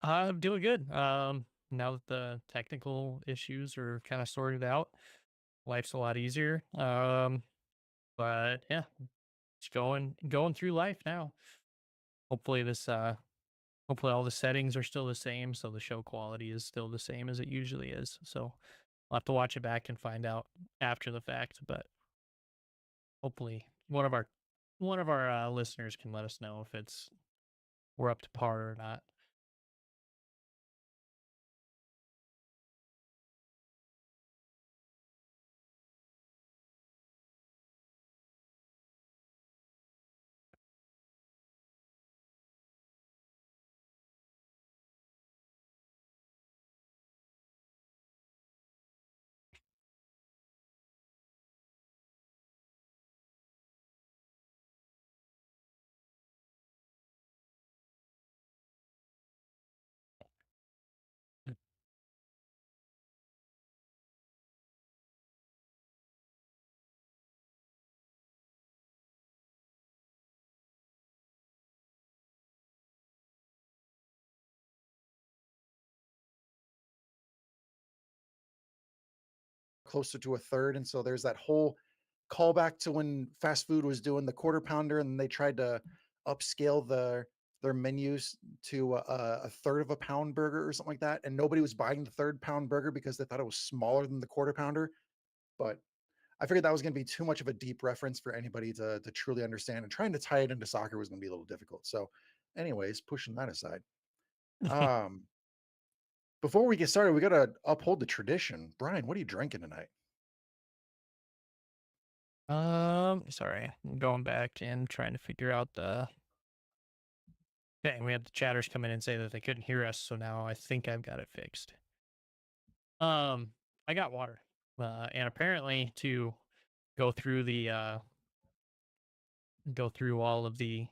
I'm doing good. Now that the technical issues are kind of sorted out, life's a lot easier. But yeah, it's going through life now. Hopefully hopefully all the settings are still the same, so the show quality is still the same as it usually is. So I'll have to watch it back and find out after the fact. But hopefully one of our listeners can let us know if we're up to par or not. Closer to a third, and so there's that whole callback to when fast food was doing the quarter pounder, and they tried to upscale their menus to a third of a pound burger or something like that, and nobody was buying the third pound burger because they thought it was smaller than the quarter pounder. But I figured that was going to be too much of a deep reference for anybody to truly understand, and trying to tie it into soccer was going to be a little difficult. So, anyways, pushing that aside, um, before we get started, we got to uphold the tradition. Brian, what are you drinking tonight? Sorry, I'm going back and trying to figure out the. Okay, we had the chatters come in and say that they couldn't hear us, so now I think I've got it fixed. Um, I got water, and apparently to go through go through all of the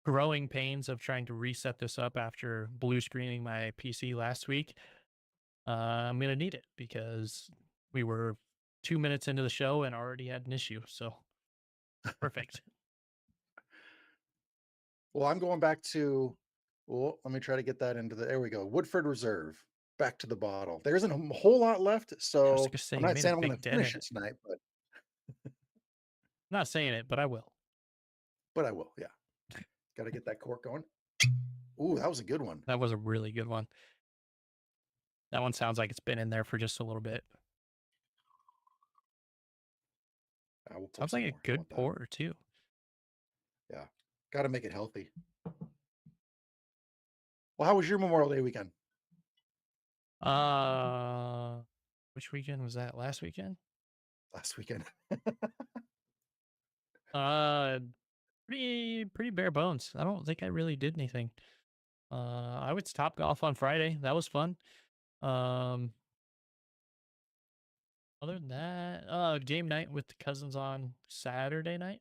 growing pains of trying to reset this up after blue screening my PC last week, I'm gonna need it because we were 2 minutes into the show and already had an issue. So perfect. Well, I'm going back to, well, let me try to get that into there we go. Woodford Reserve, back to the bottle. There isn't a whole lot left, I was so gonna say I'm you not made a saying I'm going big to dent finish in it it. tonight, Not saying it, but I will. but I will. Yeah, got to get that cork going. Ooh, that was a good one. That was a really good one. That one sounds like it's been in there for just a little bit. I will pour Sounds like some a more. How good about that? pour too. Yeah, got to make it healthy. Well, how was your Memorial Day weekend? Uh, which weekend was that? Last weekend? Last weekend. Uh, pretty bare bones. I don't think I really did anything. I went to Top Golf on Friday. That was fun. Um, other than that, game night with the cousins on Saturday night.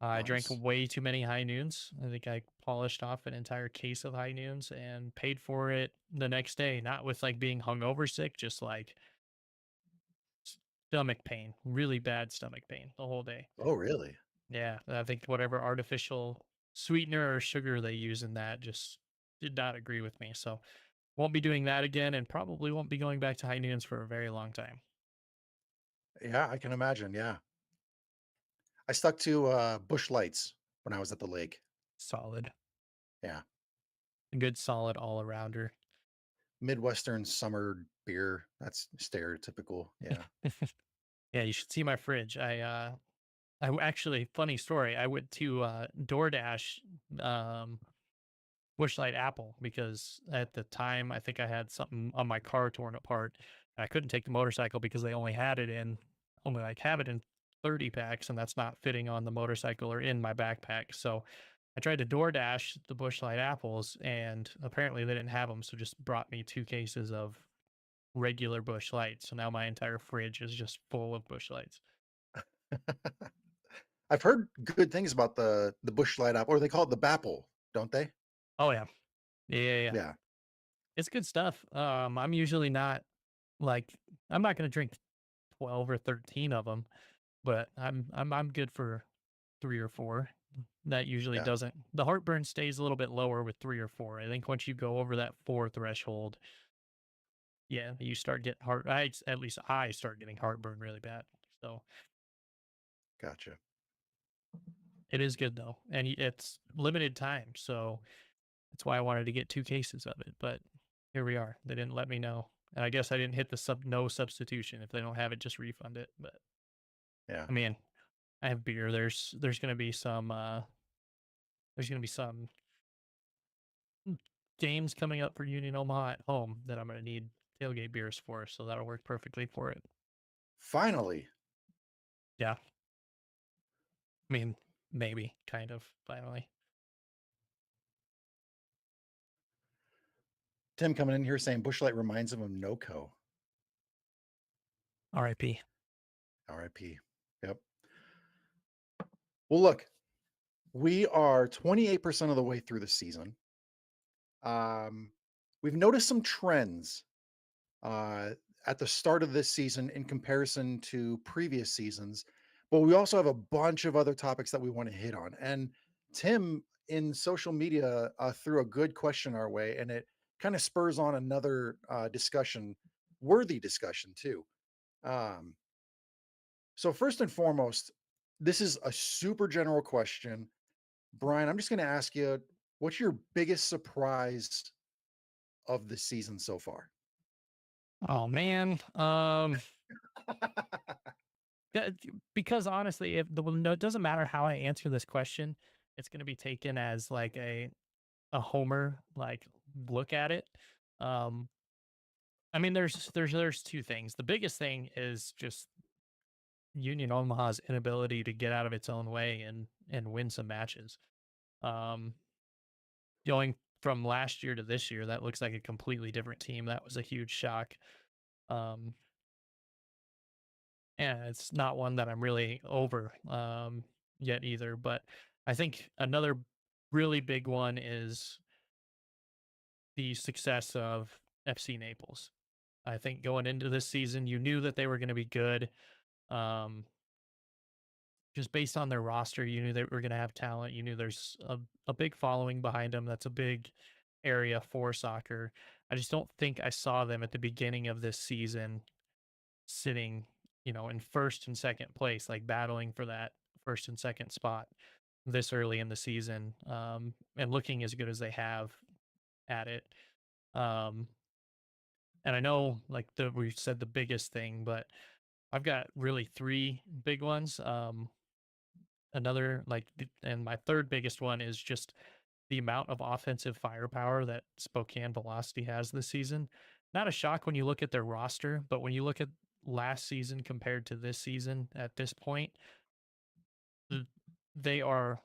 I drank Nice. way too many high noons. I think I polished off an entire case of high noons and paid for it the next day, not with like being hungover sick, just like stomach pain, really bad stomach pain the whole day. Oh, really? Yeah, I think whatever artificial sweetener or sugar they use in that just did not agree with me. So won't be doing that again and probably won't be going back to high noons for a very long time. Yeah, I can imagine. Yeah, I stuck to Bush Lights when I was at the lake. Solid. Yeah, A good solid all arounder. Midwestern summer beer. That's stereotypical. Yeah. Yeah, you should see my fridge. Actually, funny story. I went to DoorDash um Bush Light Apple because at the time I think I had something on my car torn apart. I couldn't take the motorcycle because they only like have it in 30 packs, and that's not fitting on the motorcycle or in my backpack. So I tried to DoorDash the Bush Light apples, and apparently they didn't have them, so just brought me 2 cases of regular Bush Lights. So now my entire fridge is just full of Bush Lights. I've heard good things about the Bush Light apple, or they call it the Bapple, don't they? Oh yeah, yeah. Yeah. It's good stuff. I'm usually not like I'm not gonna drink 12 or 13 of them, but I'm good for 3 or 4. That usually Yeah. doesn't the heartburn stays a little bit lower with 3 or 4. I think once you go over that 4 threshold, yeah, you start getting at least I start getting heartburn really bad. So, Gotcha. it is good though, and it's limited time, so that's why I wanted to get 2 cases of it, but here we are. They didn't let me know, and I guess I didn't hit the no substitution. If they don't have it, just refund it, but, Yeah. I mean, I have beer. There's gonna be some games coming up for Union Omaha at home that I'm gonna need tailgate beers for, so that'll work perfectly for it. Finally, Yeah, I mean, maybe, kind of, finally. Tim coming in here saying Bush Light reminds him of NoCo. RIP. RIP. Yep. Well, look, we are 28% of the way through the season. Um, we've noticed some trends uh, at the start of this season in comparison to previous seasons, but we also have a bunch of other topics that we want to hit on. And Tim in social media threw a good question our way, and it kind of spurs on another worthy discussion too. Um, so first and foremost, this is a super general question. Brian, I'm just going to ask you, what's your biggest surprise of the season so far? Oh, man, that because honestly, if the well, no, it doesn't matter how I answer this question, it's gonna be taken as, like, a homer, like, look at it. Um, I mean, there's 2 things. The biggest thing is just Union Omaha's inability to get out of its own way and win some matches. Um, Going from last year to this year, that looks like a completely different team. That was a huge shock. Um, and it's not one that I'm really over yet either. But I think another really big one is the success of FC Naples. I think going into this season, you knew that they were going to be good. Um, just based on their roster, you knew they were going to have talent. You knew there's a big following behind them. That's a big area for soccer. I just don't think I saw them at the beginning of this season sitting, in first and second place, like battling for that first and second spot this early in the season, and looking as good as they have at it. Um, and I know, like we said, the biggest thing, but I've got really three big ones. And my third biggest one is just the amount of offensive firepower that Spokane Velocity has this season. Not a shock when you look at their roster, but when you look at last season compared to this season at this point, th- they are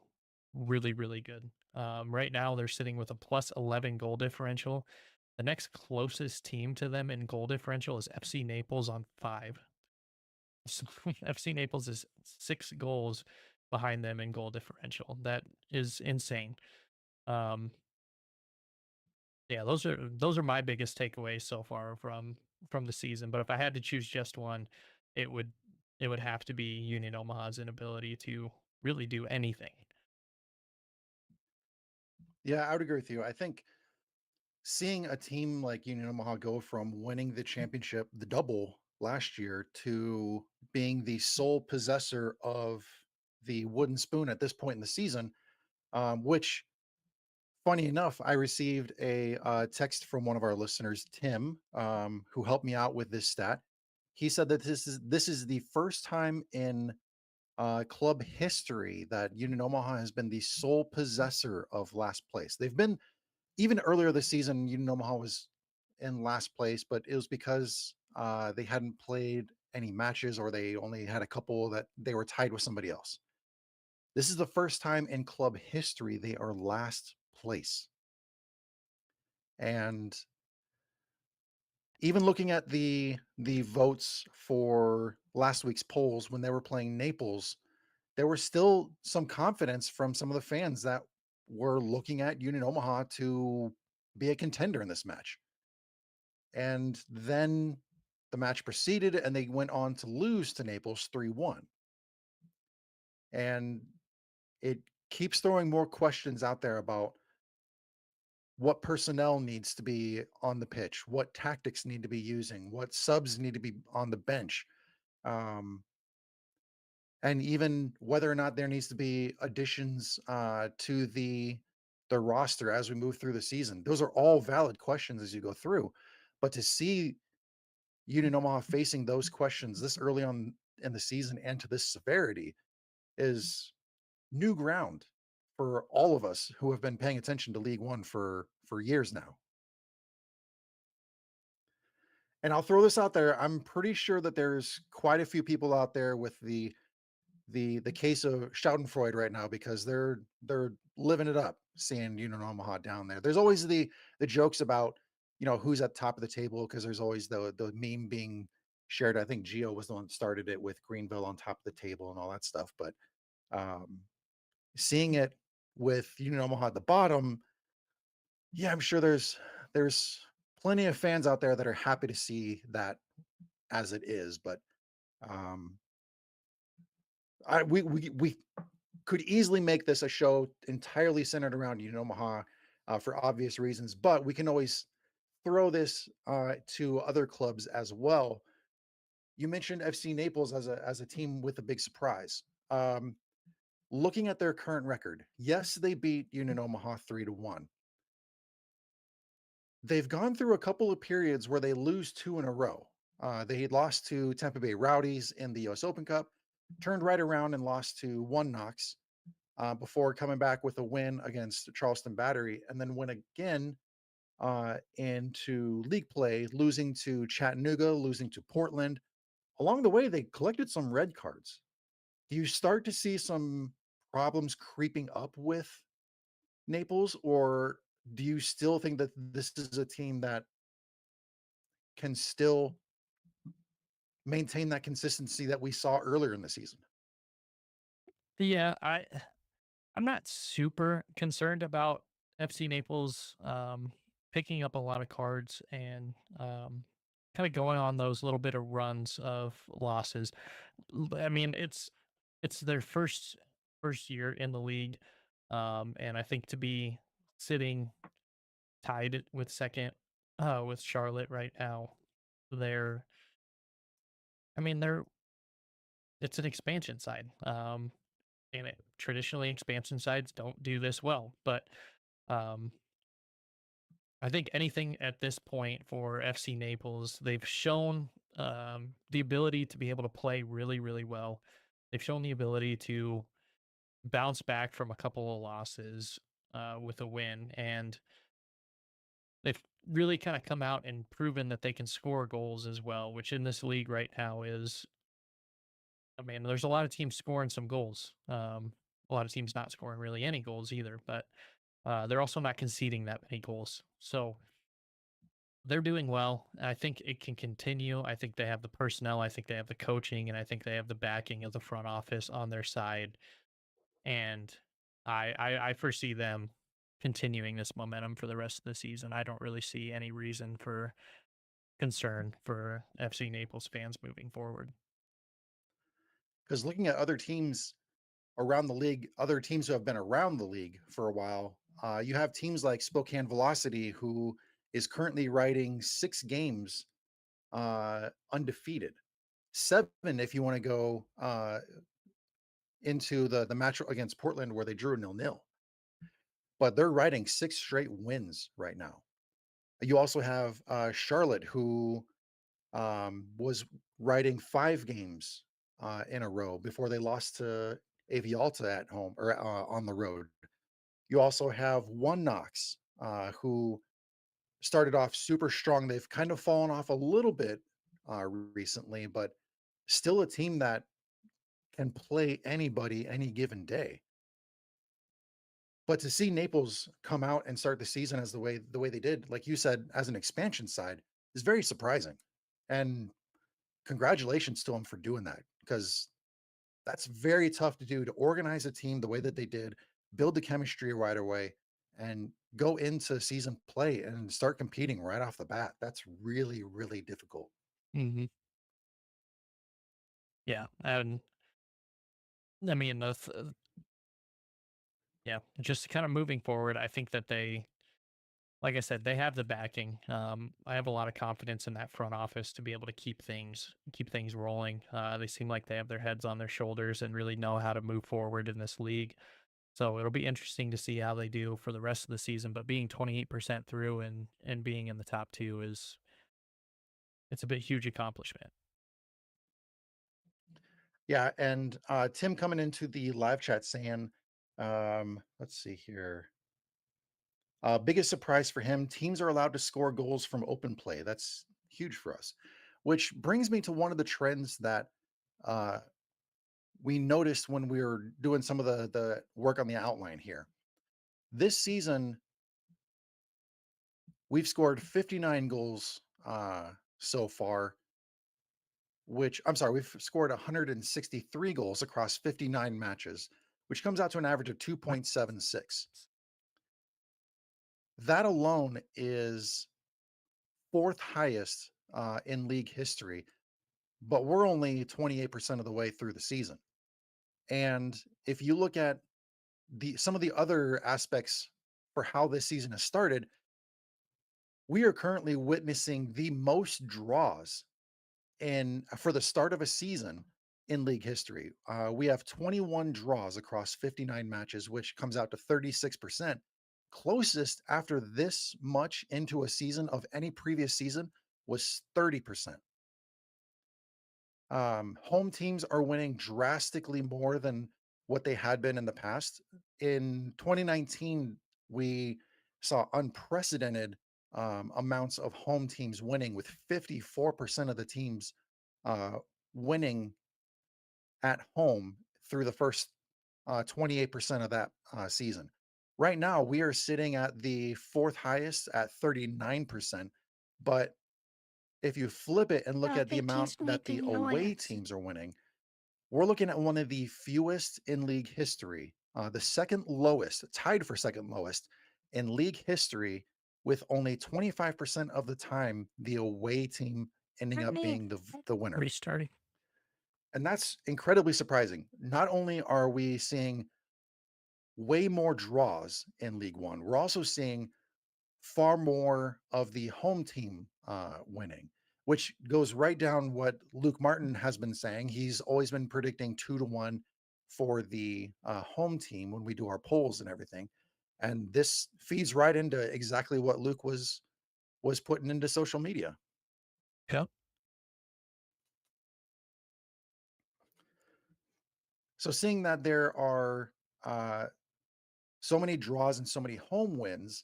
really, really good. Right now, they're sitting with a plus 11 goal differential. The next closest team to them in goal differential is FC Naples on 5. So FC Naples is 6 goals behind them in goal differential. That is insane. Um, yeah, those are my biggest takeaways so far from the season. But if I had to choose just one, it would it would have to be Union Omaha's inability to really do anything. Yeah, I would agree with you. I think seeing a team like Union Omaha go from winning the championship, the double last year, to being the sole possessor of the wooden spoon at this point in the season, which, funny enough, I received a text from one of our listeners, Tim, who helped me out with this stat. He said that this is the first time in club history that Union Omaha has been the sole possessor of last place. They've been even earlier this season. Union Omaha was in last place, but it was because they hadn't played any matches or they only had a couple that they were tied with somebody else. This is the first time in club history they are last place. And even looking at the votes for last week's polls when they were playing Naples, there was still some confidence from some of the fans that were looking at Union Omaha to be a contender in this match. And then the match proceeded and they went on to lose to Naples 3-1. And it keeps throwing more questions out there about what personnel needs to be on the pitch, what tactics need to be using, what subs need to be on the bench, um, and even whether or not there needs to be additions to the roster as we move through the season. Those are all valid questions as you go through. But to see Union Omaha facing those questions this early on in the season and to this severity is new ground for all of us who have been paying attention to League One for years now. And I'll throw this out there. I'm pretty sure that there's quite a few people out there with the case of Schadenfreude right now because they're living it up seeing Union Omaha down there. There's always the jokes about who's at the top of the table because there's always the meme being shared. I think Gio was the one that started it with Greenville on top of the table and all that stuff. But um, seeing it with Union Omaha at the bottom, yeah, I'm sure there's plenty of fans out there that are happy to see that as it is. But um, we could easily make this a show entirely centered around Union Omaha for obvious reasons, but we can always throw this to other clubs as well. You mentioned FC Naples as a team with a big surprise. Looking at their current record, yes, they beat Union Omaha 3-1. They've gone through a couple of periods where they lose two in a row. They had lost to Tampa Bay Rowdies in the U.S. Open Cup, turned right around and lost to One Knox before coming back with a win against Charleston Battery, and then win again into league play, losing to Chattanooga, losing to Portland. Along the way, they collected some red cards. Do you start to see some problems creeping up with Naples, or do you still think that this is a team that can still maintain that consistency that we saw earlier in the season? Yeah, I'm not super concerned about FC Naples picking up a lot of cards and kind of going on those little bit of runs of losses. I mean, it's their first year in the league, and I think to be sitting tied with second with Charlotte right now, they're I mean they're it's an expansion side. And traditionally expansion sides don't do this well, but um I think anything at this point for FC Naples, they've shown the ability to be able to play really, really well. They've shown the ability to bounce back from a couple of losses with a win, and they've really kind of come out and proven that they can score goals as well, which in this league right now is, I mean, there's a lot of teams scoring some goals. A lot of teams not scoring really any goals either, but they're also not conceding that many goals. So they're doing well. I think it can continue. I think they have the personnel. I think they have the coaching, and I think they have the backing of the front office on their side. And I foresee them continuing this momentum for the rest of the season. I don't really see any reason for concern for FC Naples fans moving forward. Because looking at other teams around the league, other teams who have been around the league for a while, you have teams like Spokane Velocity, who is currently riding 6 games undefeated. 7 if you want to go into the match against Portland where they drew 0-0. But they're riding 6 straight wins right now. You also have Charlotte, who was riding 5 games in a row before they lost to Avialta at home or on the road. You also have One Knox, who started off super strong. They've kind of fallen off a little bit recently, but still a team that can play anybody any given day. But to see Naples come out and start the season as the way they did, like you said, as an expansion side, is very surprising. And congratulations to them for doing that because that's very tough to do to organize a team the way that they did, build the chemistry right away, and go into season play and start competing right off the bat. That's really, really difficult. Hmm. Yeah, and I mean Yeah, just kind of moving forward, I think that they, like I said, they have the backing. I have a lot of confidence in that front office to be able to keep things rolling. They seem like they have their heads on their shoulders and really know how to move forward in this league. So it'll be interesting to see how they do for the rest of the season. But being 28% through and being in the top two is it's a big huge accomplishment. Yeah, and Tim coming into the live chat saying, let's see here. Biggest surprise for him, teams are allowed to score goals from open play. That's huge for us. Which brings me to one of the trends that uh, we noticed when we were doing some of the work on the outline here. This season, we've scored 59 goals so far, which I'm sorry, we've scored 163 goals across 59 matches, which comes out to an average of 2.76. That alone is fourth highest in league history, but we're only 28% of the way through the season. And if you look at the some of the other aspects for how this season has started, we are currently witnessing the most draws in for the start of a season in league history. We have 21 draws across 59 matches, which comes out to 36%. Closest after this much into a season of any previous season was 30%. Home teams are winning drastically more than what they had been in the past. In 2019, we saw unprecedented amounts of home teams winning, with 54% of the teams uh, winning at home through the first 28% of that season. Right now, we are sitting at the fourth highest at 39%. But if you flip it and look Oh, at the they amount keeps that the making away noise. teams are winning, we're looking at one of the fewest in league history, the second lowest, tied for second lowest in league history, with only 25% of the time the away team ending up Brittany, being the winner. Restarting. And that's incredibly surprising. Not only are we seeing way more draws in League One, we're also seeing far more of the home team winning, which goes right down what Luke Martin has been saying. He's always been predicting 2-1 for the home team when we do our polls and everything. And this feeds right into exactly what Luke was putting into social media. Yep. So seeing that there are uh, so many draws and so many home wins,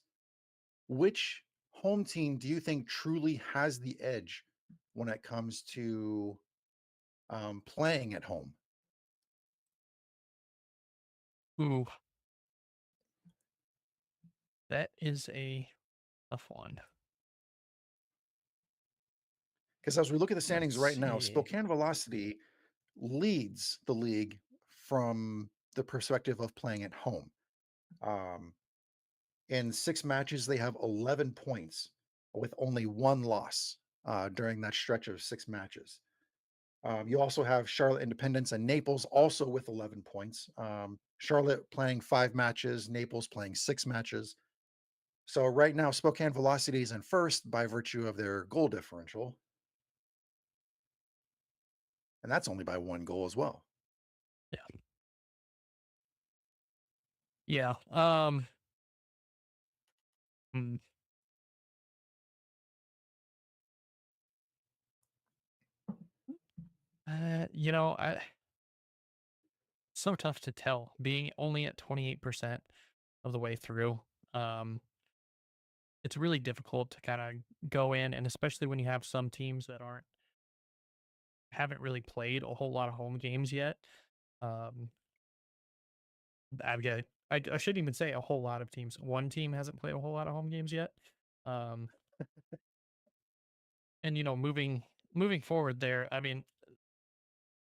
which home team do you think truly has the edge when it comes to playing at home? Ooh, that is a tough one. Because as we look at the Let's standings right now, see. Spokane Velocity leads the league from the perspective of playing at home. Um, in 6 matches, they have 11 points with only one loss during that stretch of 6 matches. You also have Charlotte Independence and Naples also with 11 points. Charlotte playing 5 matches, Naples playing 6 matches. So right now, Spokane Velocity is in first by virtue of their goal differential, and that's only by 1 goal as well. Yeah. Yeah. Mm, I so tough to tell. Being only at 28% of the way through, um, it's really difficult to kind of go in, and especially when you have some teams that haven't really played a whole lot of home games yet. Um, I've got I shouldn't even say a whole lot of teams. One team hasn't played a whole lot of home games yet. Um, and moving forward there, I mean,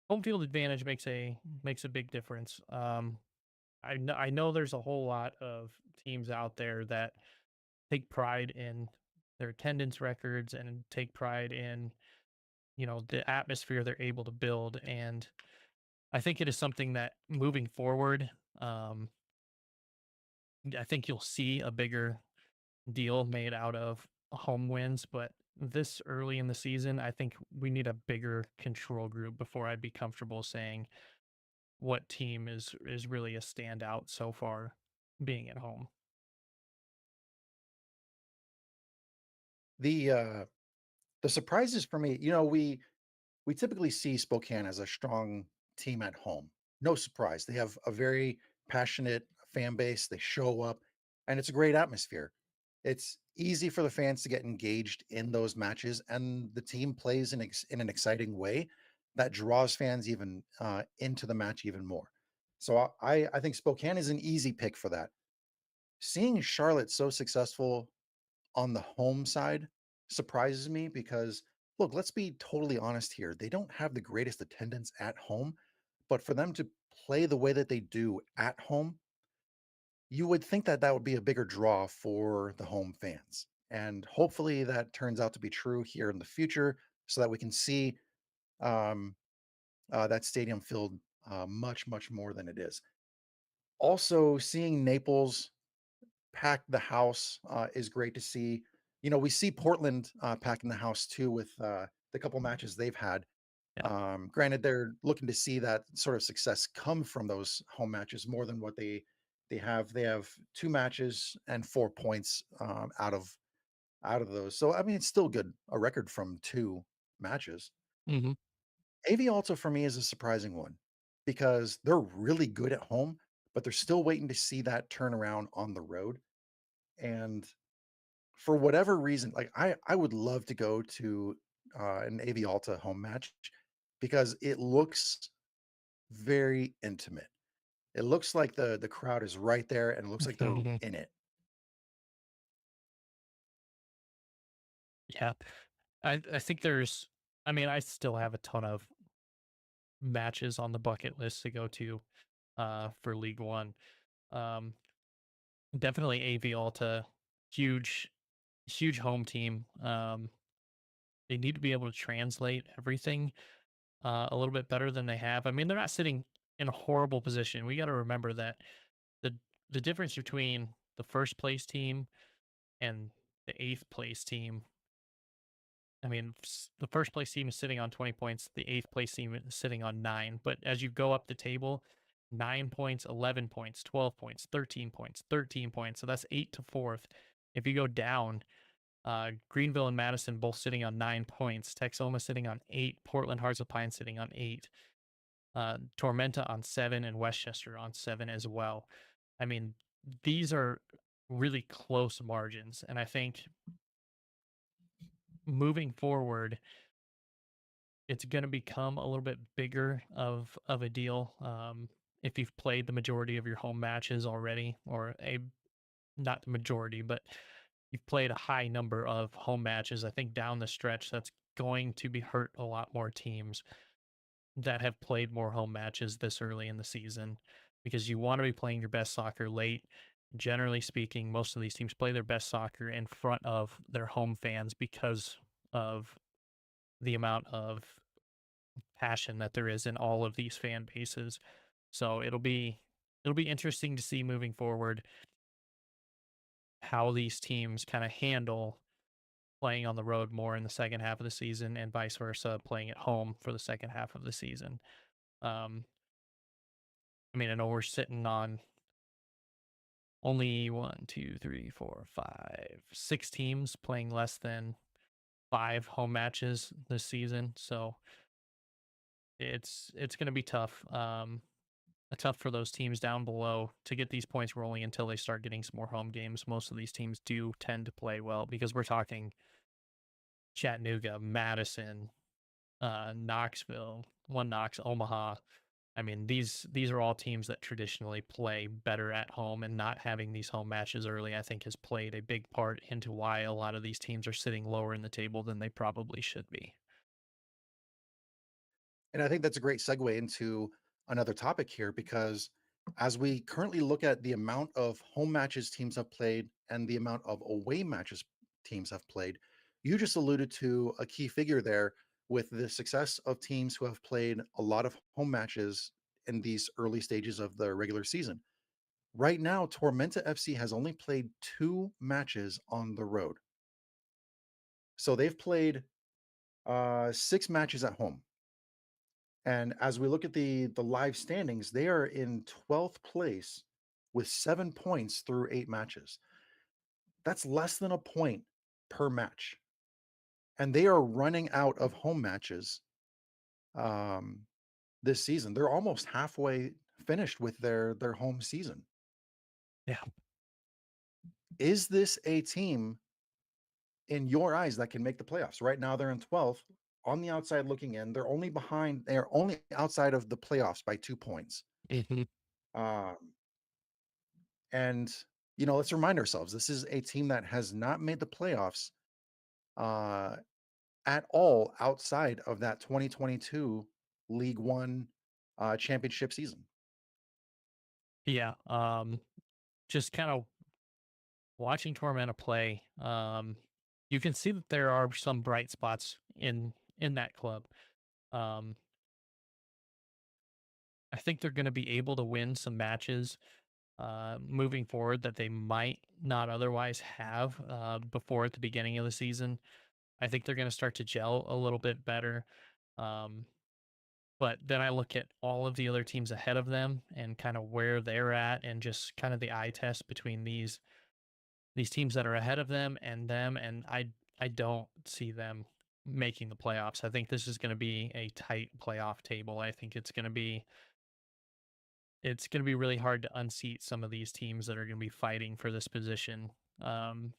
home field advantage makes a big difference. I know there's a whole lot of teams out there that take pride in their attendance records and take pride in the atmosphere they're able to build, and I think it is something that moving forward, um, I think you'll see a bigger deal made out of home wins, but this early in the season, I think we need a bigger control group before I'd be comfortable saying what team is really a standout so far being at home. The the surprises for me, we typically see Spokane as a strong team at home. No surprise. They have a very passionate fan base. They show up and it's a great atmosphere. It's easy for the fans to get engaged in those matches, and the team plays in an exciting way that draws fans even into the match even more. So I think Spokane is an easy pick for that. Seeing Charlotte so successful on the home side surprises me because look, let's be totally honest here. They don't have the greatest attendance at home, but for them to play the way that they do at home, you would think that that would be a bigger draw for the home fans. And hopefully that turns out to be true here in the future so that we can see um, that stadium filled much, much more than it is. Also, seeing Naples pack the house is great to see. We see Portland packing the house too with the couple matches they've had. Yeah. Granted, they're looking to see that sort of success come from those home matches more than what they have. They have 2 matches and 4 points out of those. So I mean, it's still good. A record from 2 matches. Hmm. AV Alta for me is a surprising one because they're really good at home, but they're still waiting to see that turnaround on the road. And for whatever reason, like I would love to go to an AV Alta home match because it looks very intimate. It looks like the crowd is right there and it looks like they're in it. Yeah. I think there's I mean, I still have a ton of matches on the bucket list to go to for League One. Um Definitely AV Alta, huge huge home team. They need to be able to translate everything a little bit better than they have. I mean, they're not sitting in a horrible position. We got to remember that the the difference between the first place team and the eighth place team. I mean, the first place team is sitting on 20 points. The eighth place team is sitting on 9. But as you go up the table, 9 points, 11 points, 12 points, 13 points, 13 points. So that's eight to fourth. If you go down, Greenville and Madison both sitting on 9 points. Texoma sitting on 8. Portland Hearts of Pine sitting on 8. Tormenta on 7, and Westchester on 7 as well. I mean, these are really close margins. And I think moving forward, it's going to become a little bit bigger of a deal if you've played the majority of your home matches already, or a not the majority, but you've played a high number of home matches. I think down the stretch, that's going to be hurt a lot more teams that have played more home matches this early in the season because you want to be playing your best soccer late. Generally speaking, most of these teams play their best soccer in front of their home fans because of the amount of passion that there is in all of these fan bases. So it'll be interesting to see moving forward how these teams kind of handle playing on the road more in the second half of the season and vice versa, playing at home for the second half of the season. Um, I mean, I know we're sitting on only one, two, three, four, five, 6 teams playing less than 5 home matches this season. So it's going to be tough. Tough for those teams down below to get these points rolling until they start getting some more home games. Most of these teams do tend to play well because we're talking Chattanooga, Madison, Knoxville, one Knox, Omaha. I mean, these are all teams that traditionally play better at home, and not having these home matches early, I think, has played a big part into why a lot of these teams are sitting lower in the table than they probably should be. And I think that's a great segue into another topic here because as we currently look at the amount of home matches teams have played and the amount of away matches teams have played, you just alluded to a key figure there with the success of teams who have played a lot of home matches in these early stages of the regular season. Right now, Tormenta FC has only played 2 matches on the road. So they've played 6 matches at home. And as we look at the live standings, they are in 12th place with 7 points through 8 matches. That's less than a point per match. And they are running out of home matches um, this season. They're almost halfway finished with their home season. Yeah. Is this a team in your eyes that can make the playoffs? Right now they're in 12th on the outside looking in. They're only outside of the playoffs by 2 points. Mhm. Um, and let's remind ourselves this is a team that has not made the playoffs uh at all outside of that 2022 League One championship season. Yeah. Just kind of watching Tormenta play, you can see that there are some bright spots in that club. Um, I think they're going to be able to win some matches moving forward that they might not otherwise have before at the beginning of the season. I think they're going to start to gel a little bit better. Um, but then I look at all of the other teams ahead of them and kind of where they're at, and just kind of the eye test between these teams that are ahead of them, and I don't see them making the playoffs. I think this is going to be a tight playoff table. I think it's going to be really hard to unseat some of these teams that are going to be fighting for this position. Um,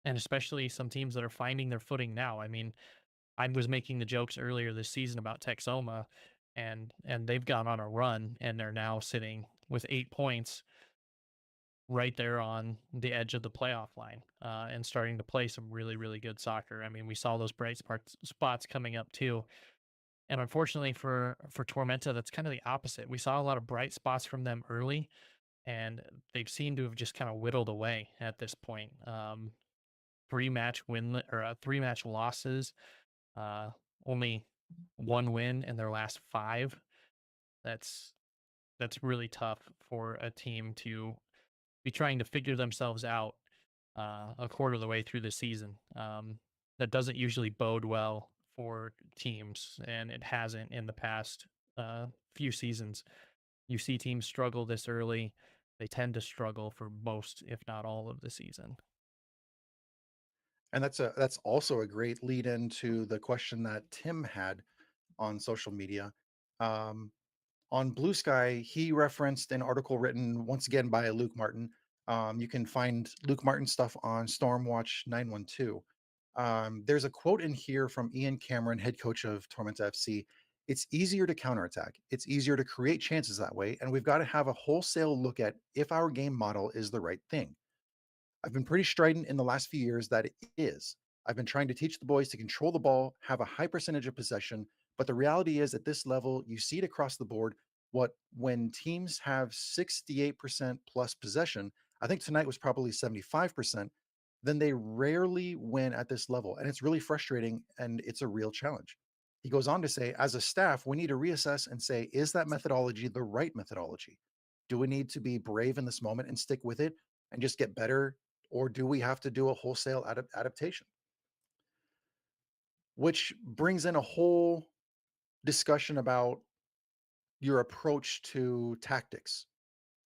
and especially some teams that are finding their footing now. I mean, I was making the jokes earlier this season about Texoma, and they've gone on a run, and they're now sitting with 8 points right there on the edge of the playoff line, and starting to play some really, really good soccer. I mean, we saw those spots coming up too. And unfortunately for Tormenta, that's kind of the opposite. We saw a lot of bright spots from them early, and they've seemed to have just kind of whittled away at this point. 3 match losses, uh, only one win in their last five. That's that's really tough for a team to be trying to figure themselves out a quarter of the way through the season. That doesn't usually bode well for teams, and it hasn't in the past few seasons. You see teams struggle this early; they tend to struggle for most, if not all, of the season. And that's also a great lead into the question that Tim had on social media. Um, on Blue Sky, he referenced an article written once again by Luke Martin. You can find Luke Martin stuff on Stormwatch 912. There's a quote in here from Ian Cameron, head coach of Tormenta FC. It's easier to counterattack. It's easier to create chances that way. And we've got to have a wholesale look at if our game model is the right thing. I've been pretty strident in the last few years that it is. I've been trying to teach the boys to control the ball, have a high percentage of possession, but the reality is at this level, you see it across the board. When teams have 68% plus possession, I think tonight was probably 75%, then they rarely win at this level. And it's really frustrating and it's a real challenge. He goes on to say, as a staff, we need to reassess and say, is that methodology the right methodology? Do we need to be brave in this moment and stick with it and just get better, or do we have to do a wholesale adaptation? Which brings in a whole discussion about your approach to tactics,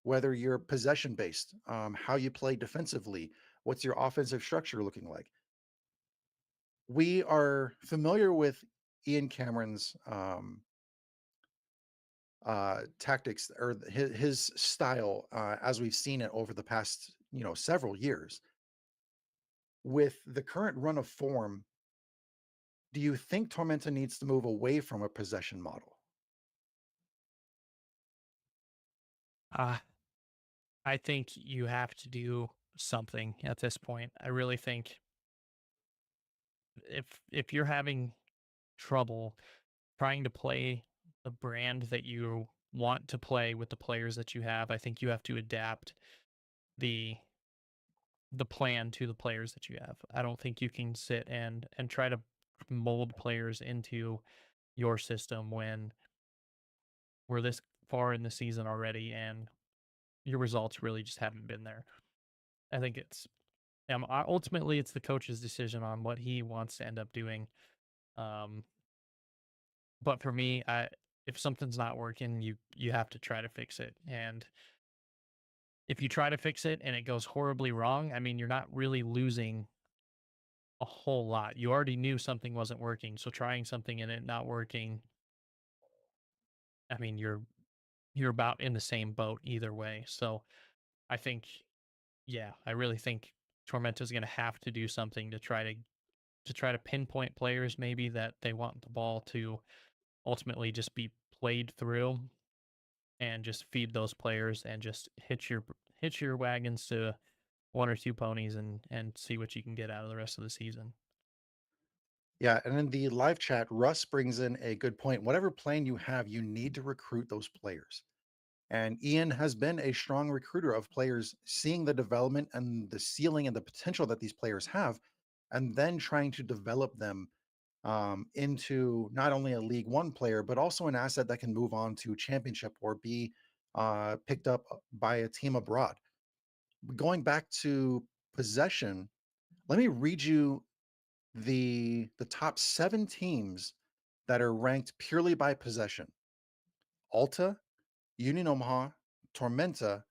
whether you're possession based, how you play defensively, what's your offensive structure looking like. We are familiar with Ian Cameron's tactics or his style as we've seen it over the past several years. With the current run of form, do you think Tormenta needs to move away from a possession model? Uh, I think you have to do something at this point. I really think if you're having trouble trying to play the brand that you want to play with the players that you have, I think you have to adapt the the plan to the players that you have. I don't think you can sit and try to mold players into your system when we're this far in the season already, and your results really just haven't been there. I think ultimately it's the coach's decision on what he wants to end up doing. Um, but for me, if something's not working, you have to try to fix it. And if you try to fix it and it goes horribly wrong, I mean, you're not really losing a whole lot. You already knew something wasn't working, so trying something and it not working, I mean, you're about in the same boat either way. So I think, yeah, I really think Tormenta's going to have to do something to try to pinpoint players maybe that they want the ball to ultimately just be played through and just feed those players and just hitch your wagons to one or two ponies and see what you can get out of the rest of the season. Yeah, and in the live chat, Russ brings in a good point. Whatever plan you have, you need to recruit those players. And Ian has been a strong recruiter of players, seeing the development and the ceiling and the potential that these players have, and then trying to develop them into not only a League One player, but also an asset that can move on to championship or be picked up by a team abroad. Going back to possession, let me read you the top 7 teams that are ranked purely by possession. Alta, Union Omaha, Tormenta,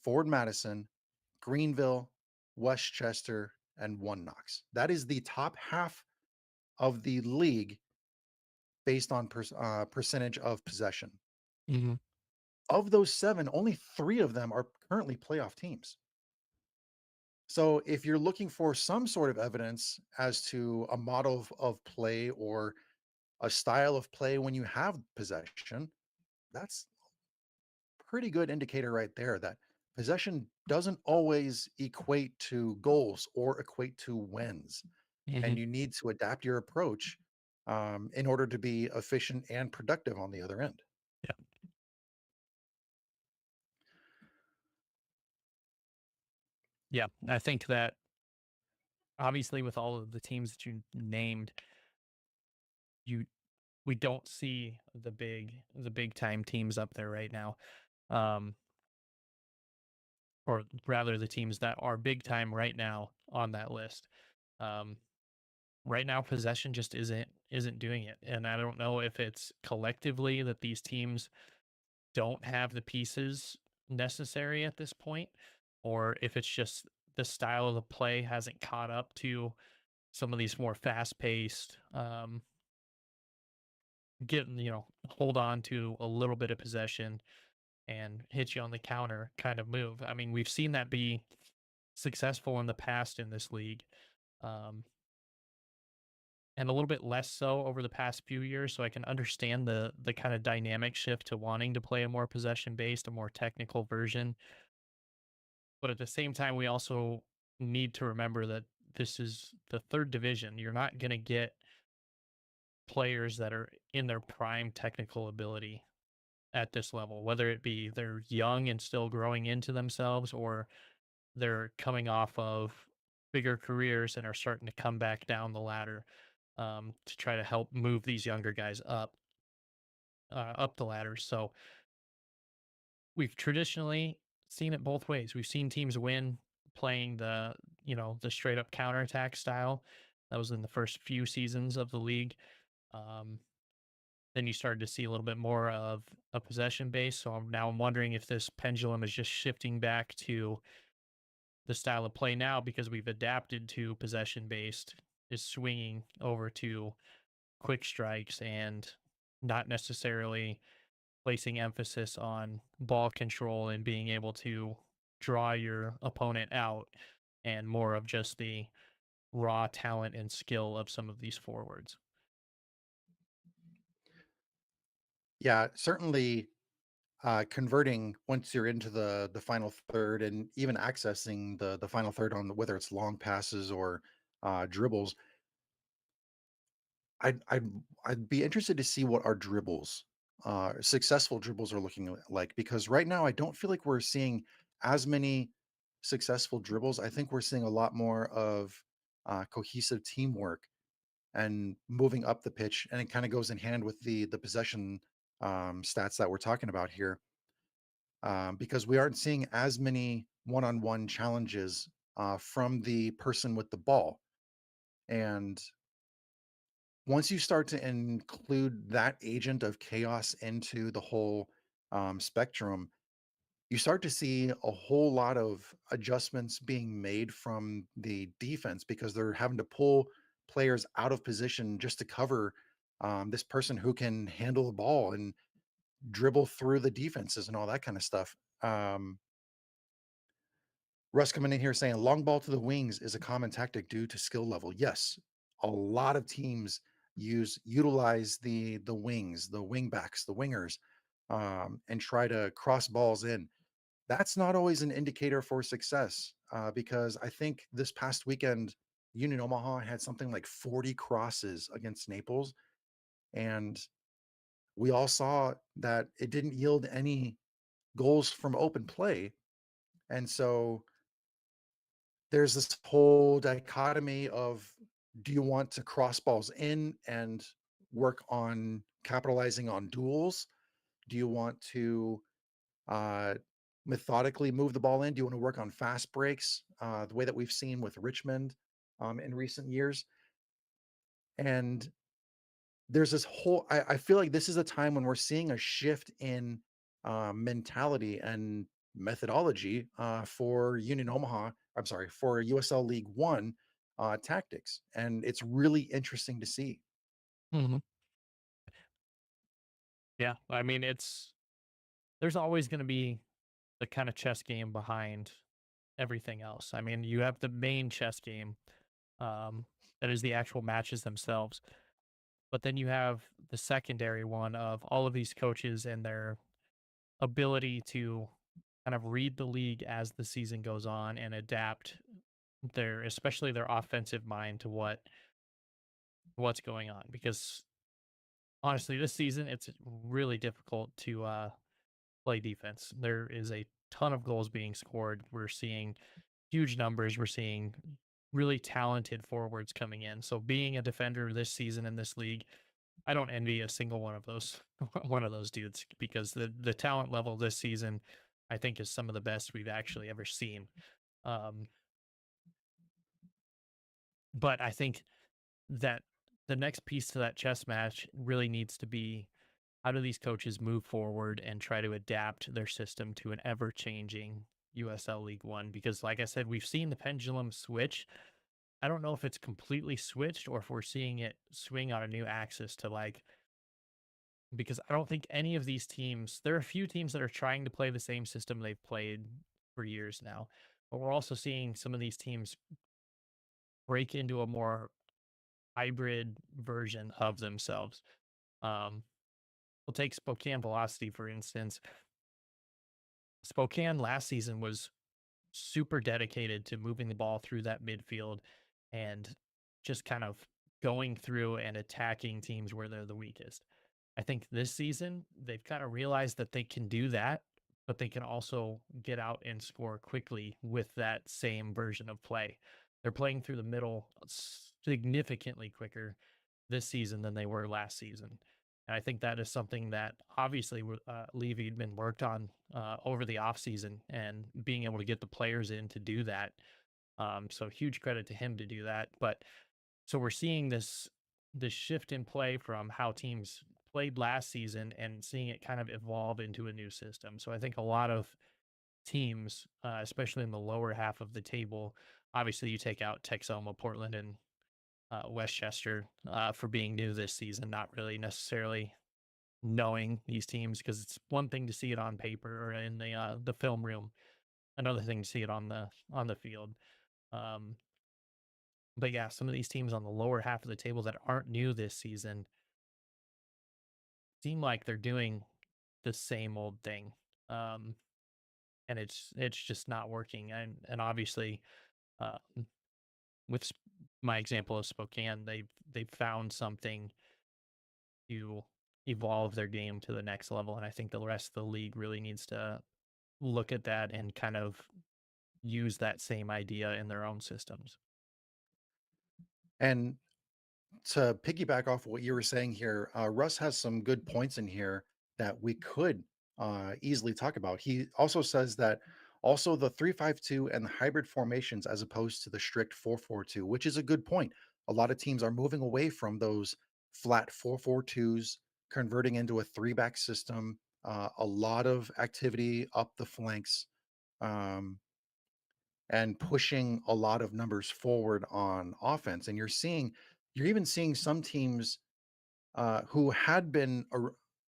Ford Madison, Greenville, Westchester, and One Knox. That is the top half of the league based on percentage of possession. Hmm. Of those 7, only 3 of them are currently playoff teams. So if you're looking for some sort of evidence as to a model of play or a style of play when you have possession, that's pretty good indicator right there that possession doesn't always equate to goals or equate to wins. Hmm. And you need to adapt your approach in order to be efficient and productive on the other end. Yeah. Yeah. I think that obviously with all of the teams that you named, you we don't see the big time teams up there right now. Um, or rather the teams that are big time right now on that list. Um, right now possession just isn't doing it. And I don't know if it's collectively that these teams don't have the pieces necessary at this point, or if it's just the style of the play hasn't caught up to some of these more fast paced, hold on to a little bit of possession and hit you on the counter kind of move. I mean, we've seen that be successful in the past in this league. Um, and a little bit less so over the past few years. So I can understand the kind of dynamic shift to wanting to play a more possession based, a more technical version. But at the same time, we also need to remember that this is the third division. You're not going to get players that are in their prime technical ability at this level, whether it be they're young and still growing into themselves or they're coming off of bigger careers and are starting to come back down the ladder to try to help move these younger guys up the ladder. So we've traditionally seen it both ways. We've seen teams win playing the straight up counterattack style. That was in the first few seasons of the league. Um, then you started to see a little bit more of a possession base. So I'm wondering if this pendulum is just shifting back to the style of play now because we've adapted to possession based, is swinging over to quick strikes and not necessarily placing emphasis on ball control and being able to draw your opponent out and more of just the raw talent and skill of some of these forwards. Yeah, certainly converting once you're into the final third and even accessing the final third on whether it's long passes or dribbles. I'd be interested to see what our dribbles, successful dribbles are looking like, because right now I don't feel like we're seeing as many successful dribbles. I think we're seeing a lot more of cohesive teamwork and moving up the pitch, and it kind of goes in hand with the possession stats that we're talking about here. because we aren't seeing as many one-on-one challenges from the person with the ball. And once you start to include that agent of chaos into the whole spectrum, you start to see a whole lot of adjustments being made from the defense because they're having to pull players out of position just to cover this person who can handle the ball and dribble through the defenses and all that kind of stuff. Russ coming in here saying long ball to the wings is a common tactic due to skill level. Yes, a lot of teams utilize the wings, the wing backs, the wingers, and try to cross balls in. That's not always an indicator for success because I think this past weekend, Union Omaha had something like 40 crosses against Naples, and we all saw that it didn't yield any goals from open play. And so there's this whole dichotomy of, do you want to cross balls in and work on capitalizing on duels? Do you want to uh, methodically move the ball in? Do you want to work on fast breaks, the way that we've seen with Richmond in recent years? And there's this whole, I feel like this is a time when we're seeing a shift in mentality and methodology for Union Omaha, I'm sorry, for USL League One tactics. And it's really interesting to see. Mhm. Yeah, I mean, there's always going to be the kind of chess game behind everything else. I mean, you have the main chess game, that is the actual matches themselves, but then you have the secondary one of all of these coaches and their ability to kind of read the league as the season goes on and adapt their, especially their offensive mind to what's going on. Because honestly, this season it's really difficult to play defense. There is a ton of goals being scored. We're seeing huge numbers. We're seeing really talented forwards coming in. So being a defender this season in this league, I don't envy a single one of those one of those dudes because the talent level this season I think is some of the best we've actually ever seen. Um, but I think that the next piece to that chess match really needs to be, how do these coaches move forward and try to adapt their system to an ever changing USL League One? Because, like I said, we've seen the pendulum switch. I don't know if it's completely switched or if we're seeing it swing on a new axis to like, because I don't think any of these teams, there are a few teams that are trying to play the same system they've played for years now. But we're also seeing some of these teams break into a more hybrid version of themselves. Um, we'll take Spokane Velocity, for instance. Spokane last season was super dedicated to moving the ball through that midfield and just kind of going through and attacking teams where they're the weakest. I think this season they've kind of realized that they can do that, but they can also get out and score quickly with that same version of play. They're playing through the middle significantly quicker this season than they were last season. And I think that is something that obviously Levy had been worked on over the offseason and being able to get the players in to do that. So huge credit to him to do that. But so we're seeing this shift in play from how teams played last season and seeing it kind of evolve into a new system. So I think a lot of teams, especially in the lower half of the table, obviously you take out Texoma, Portland, and Westchester for being new this season, not really necessarily knowing these teams, because it's one thing to see it on paper or in the film room, another thing to see it on the field. Um, but yeah, some of these teams on the lower half of the table that aren't new this season seem like they're doing the same old thing. Um, and it's just not working. And obviously, uh, with my example of Spokane, they've found something to evolve their game to the next level. And I think the rest of the league really needs to look at that and kind of use that same idea in their own systems. And to piggyback off what you were saying here, Russ has some good points in here that we could easily talk about. He also says that also the 3-5-2 and the hybrid formations as opposed to the strict 4-4-2, which is a good point. A lot of teams are moving away from those flat 4-4-2s, converting into a three-back system. A lot of activity up the flanks, um, and pushing a lot of numbers forward on offense. And you're even seeing some teams who had been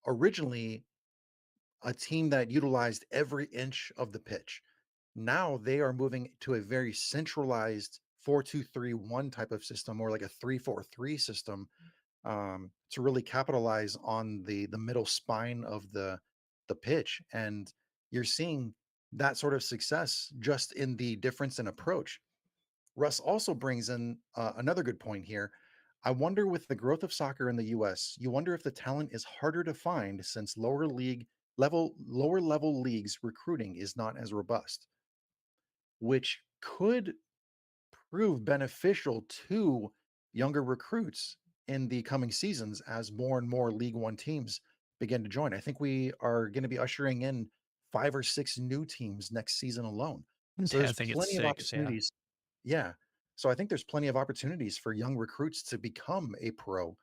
originally a team that utilized every inch of the pitch. Now they are moving to a very centralized 4-2-3-1 type of system, or like a 3-4-3 system, to really capitalize on the middle spine of the pitch. And you're seeing that sort of success just in the difference in approach. Russ also brings in another good point here. I wonder, with the growth of soccer in the US, you wonder if the talent is harder to find since lower level leagues recruiting is not as robust, which could prove beneficial to younger recruits in the coming seasons as more and more League One teams begin to join. I think we are going to be ushering in 5 or 6 new teams next season alone. So Yeah, I there's think it's plenty of 6. Yeah. opportunities. Yeah. So I think there's plenty of opportunities for young recruits to become a pro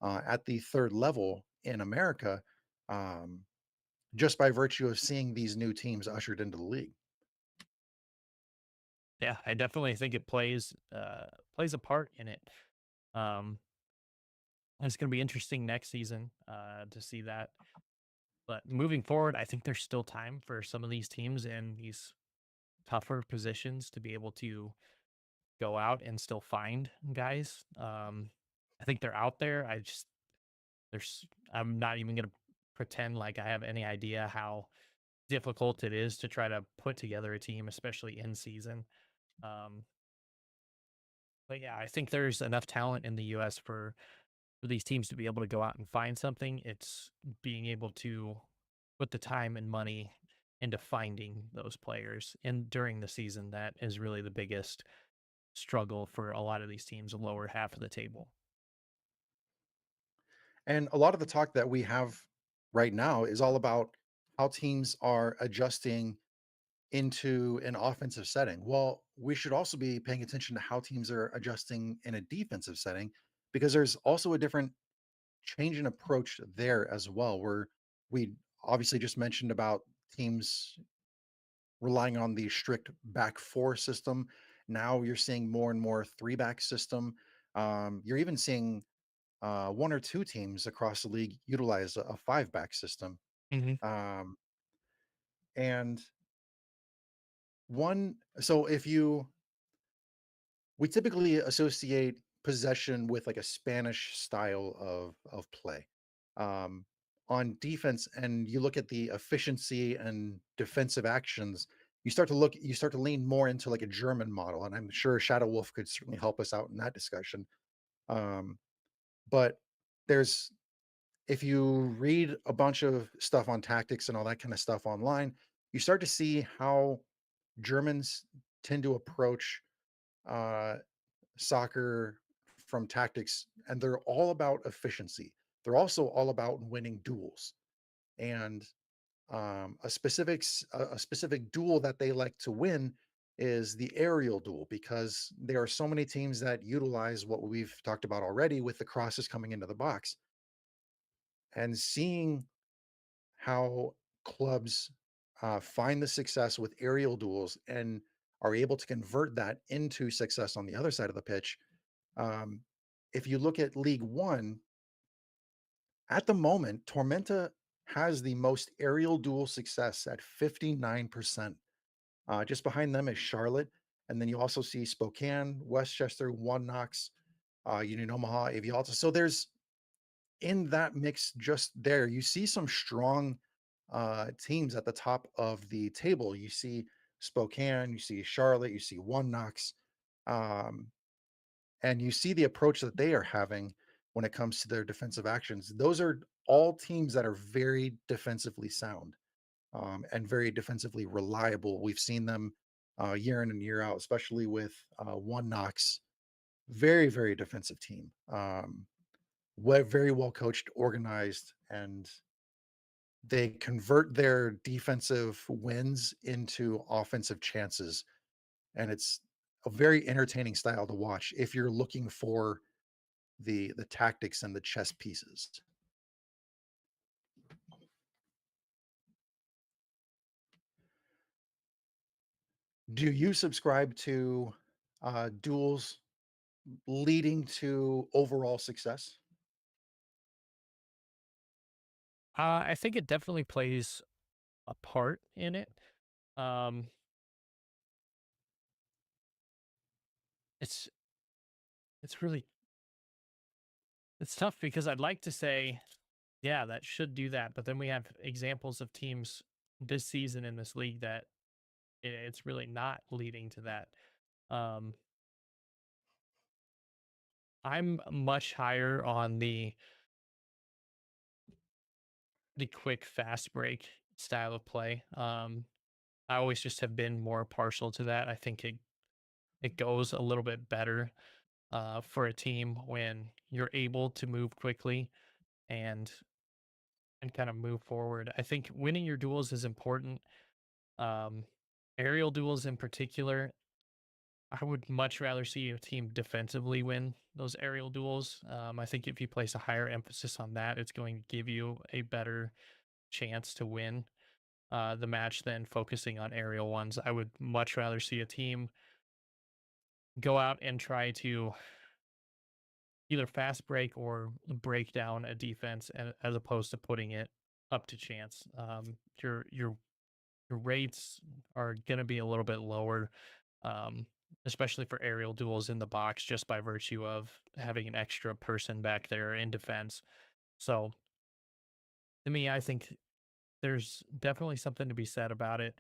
at the third level in America, um, just by virtue of seeing these new teams ushered into the league. Yeah, I definitely think it plays a part in it. Um, it's going to be interesting next season to see that. But moving forward, I think there's still time for some of these teams in these tougher positions to be able to go out and still find guys. I think they're out there. There's I'm not even going to pretend like I have any idea how difficult it is to try to put together a team, especially in season. Um, but yeah, I think there's enough talent in the US for these teams to be able to go out and find something. It's being able to put the time and money into finding those players. And during the season, that is really the biggest struggle for a lot of these teams, the lower half of the table. And a lot of the talk that we have right now is all about how teams are adjusting into an offensive setting. Well, we should also be paying attention to how teams are adjusting in a defensive setting, because there's also a different change in approach there as well, where we obviously just mentioned about teams relying on the strict back four system. Now you're seeing more and more three back system. You're even seeing one or two teams across the league utilize a five back system. Hmm. Um, and one, so if you, we typically associate possession with like a Spanish style of play. Um, on defense, and you look at the efficiency and defensive actions, you start to lean more into like a German model, and I'm sure Shadow Wolf could certainly help us out in that discussion. Um, but there's if you read a bunch of stuff on tactics and all that kind of stuff online, you start to see how Germans tend to approach uh, soccer from tactics, and they're all about efficiency. They're also all about winning duels. And a specific duel that they like to win is the aerial duel, because there are so many teams that utilize what we've talked about already with the crosses coming into the box. And seeing how clubs find the success with aerial duels and are able to convert that into success on the other side of the pitch. um, if you look at League One, at the moment, Tormenta has the most aerial duel success at 59%. Just behind them is Charlotte. And then you also see Spokane, Westchester, One Knox, Union Omaha, Avialta. So there's, in that mix just there, you see some strong teams at the top of the table. You see Spokane, you see Charlotte, you see One Knox. Um, and you see the approach that they are having when it comes to their defensive actions. Those are all teams that are very defensively sound, and very defensively reliable. We've seen them year in and year out, especially with One Knox. Very, very defensive team. Very well coached, organized, and they convert their defensive wins into offensive chances, and it's a very entertaining style to watch if you're looking for the tactics and the chess pieces. Do you subscribe to duels leading to overall success? I think it definitely plays a part in it. Um, it's it's really it's tough because I'd like to say, yeah, that should do that, but then we have examples of teams this season in this league that it's really not leading to that. Um, I'm much higher on the quick fast break style of play. I always just have been more partial to that. I think it goes a little bit better for a team when you're able to move quickly and kind of move forward. I think winning your duels is important. Um, Aerial duels in particular, I would much rather see a team defensively win those aerial duels. I think if you place a higher emphasis on that, it's going to give you a better chance to win the match than focusing on aerial ones. I would much rather see a team go out and try to either fast break or break down a defense as opposed to putting it up to chance. Your rates are going to be a little bit lower, um, especially for aerial duels in the box, just by virtue of having an extra person back there in defense. So to me, I think there's definitely something to be said about it.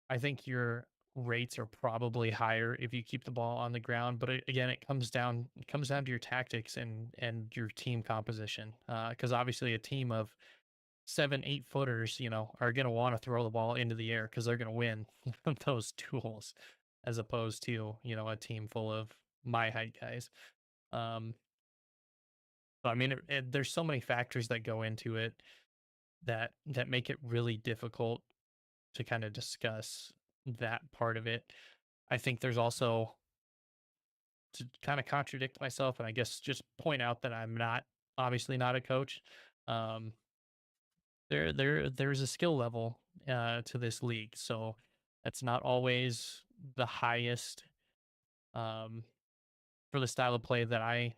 I think your rates are probably higher if you keep the ball on the ground, but again, it comes down to your tactics and your team composition. Because obviously, a team of 7, 8 footers, are going to want to throw the ball into the air because they're going to win those duels, as opposed to a team full of my height guys. Um, so I mean, there's so many factors that go into it that make it really difficult to kind of discuss that part of it. I think there's also, to kind of contradict myself and I guess just point out that I'm not, obviously not a coach. Um, there's a skill level to this league, so that's not always the highest um, for the style of play that I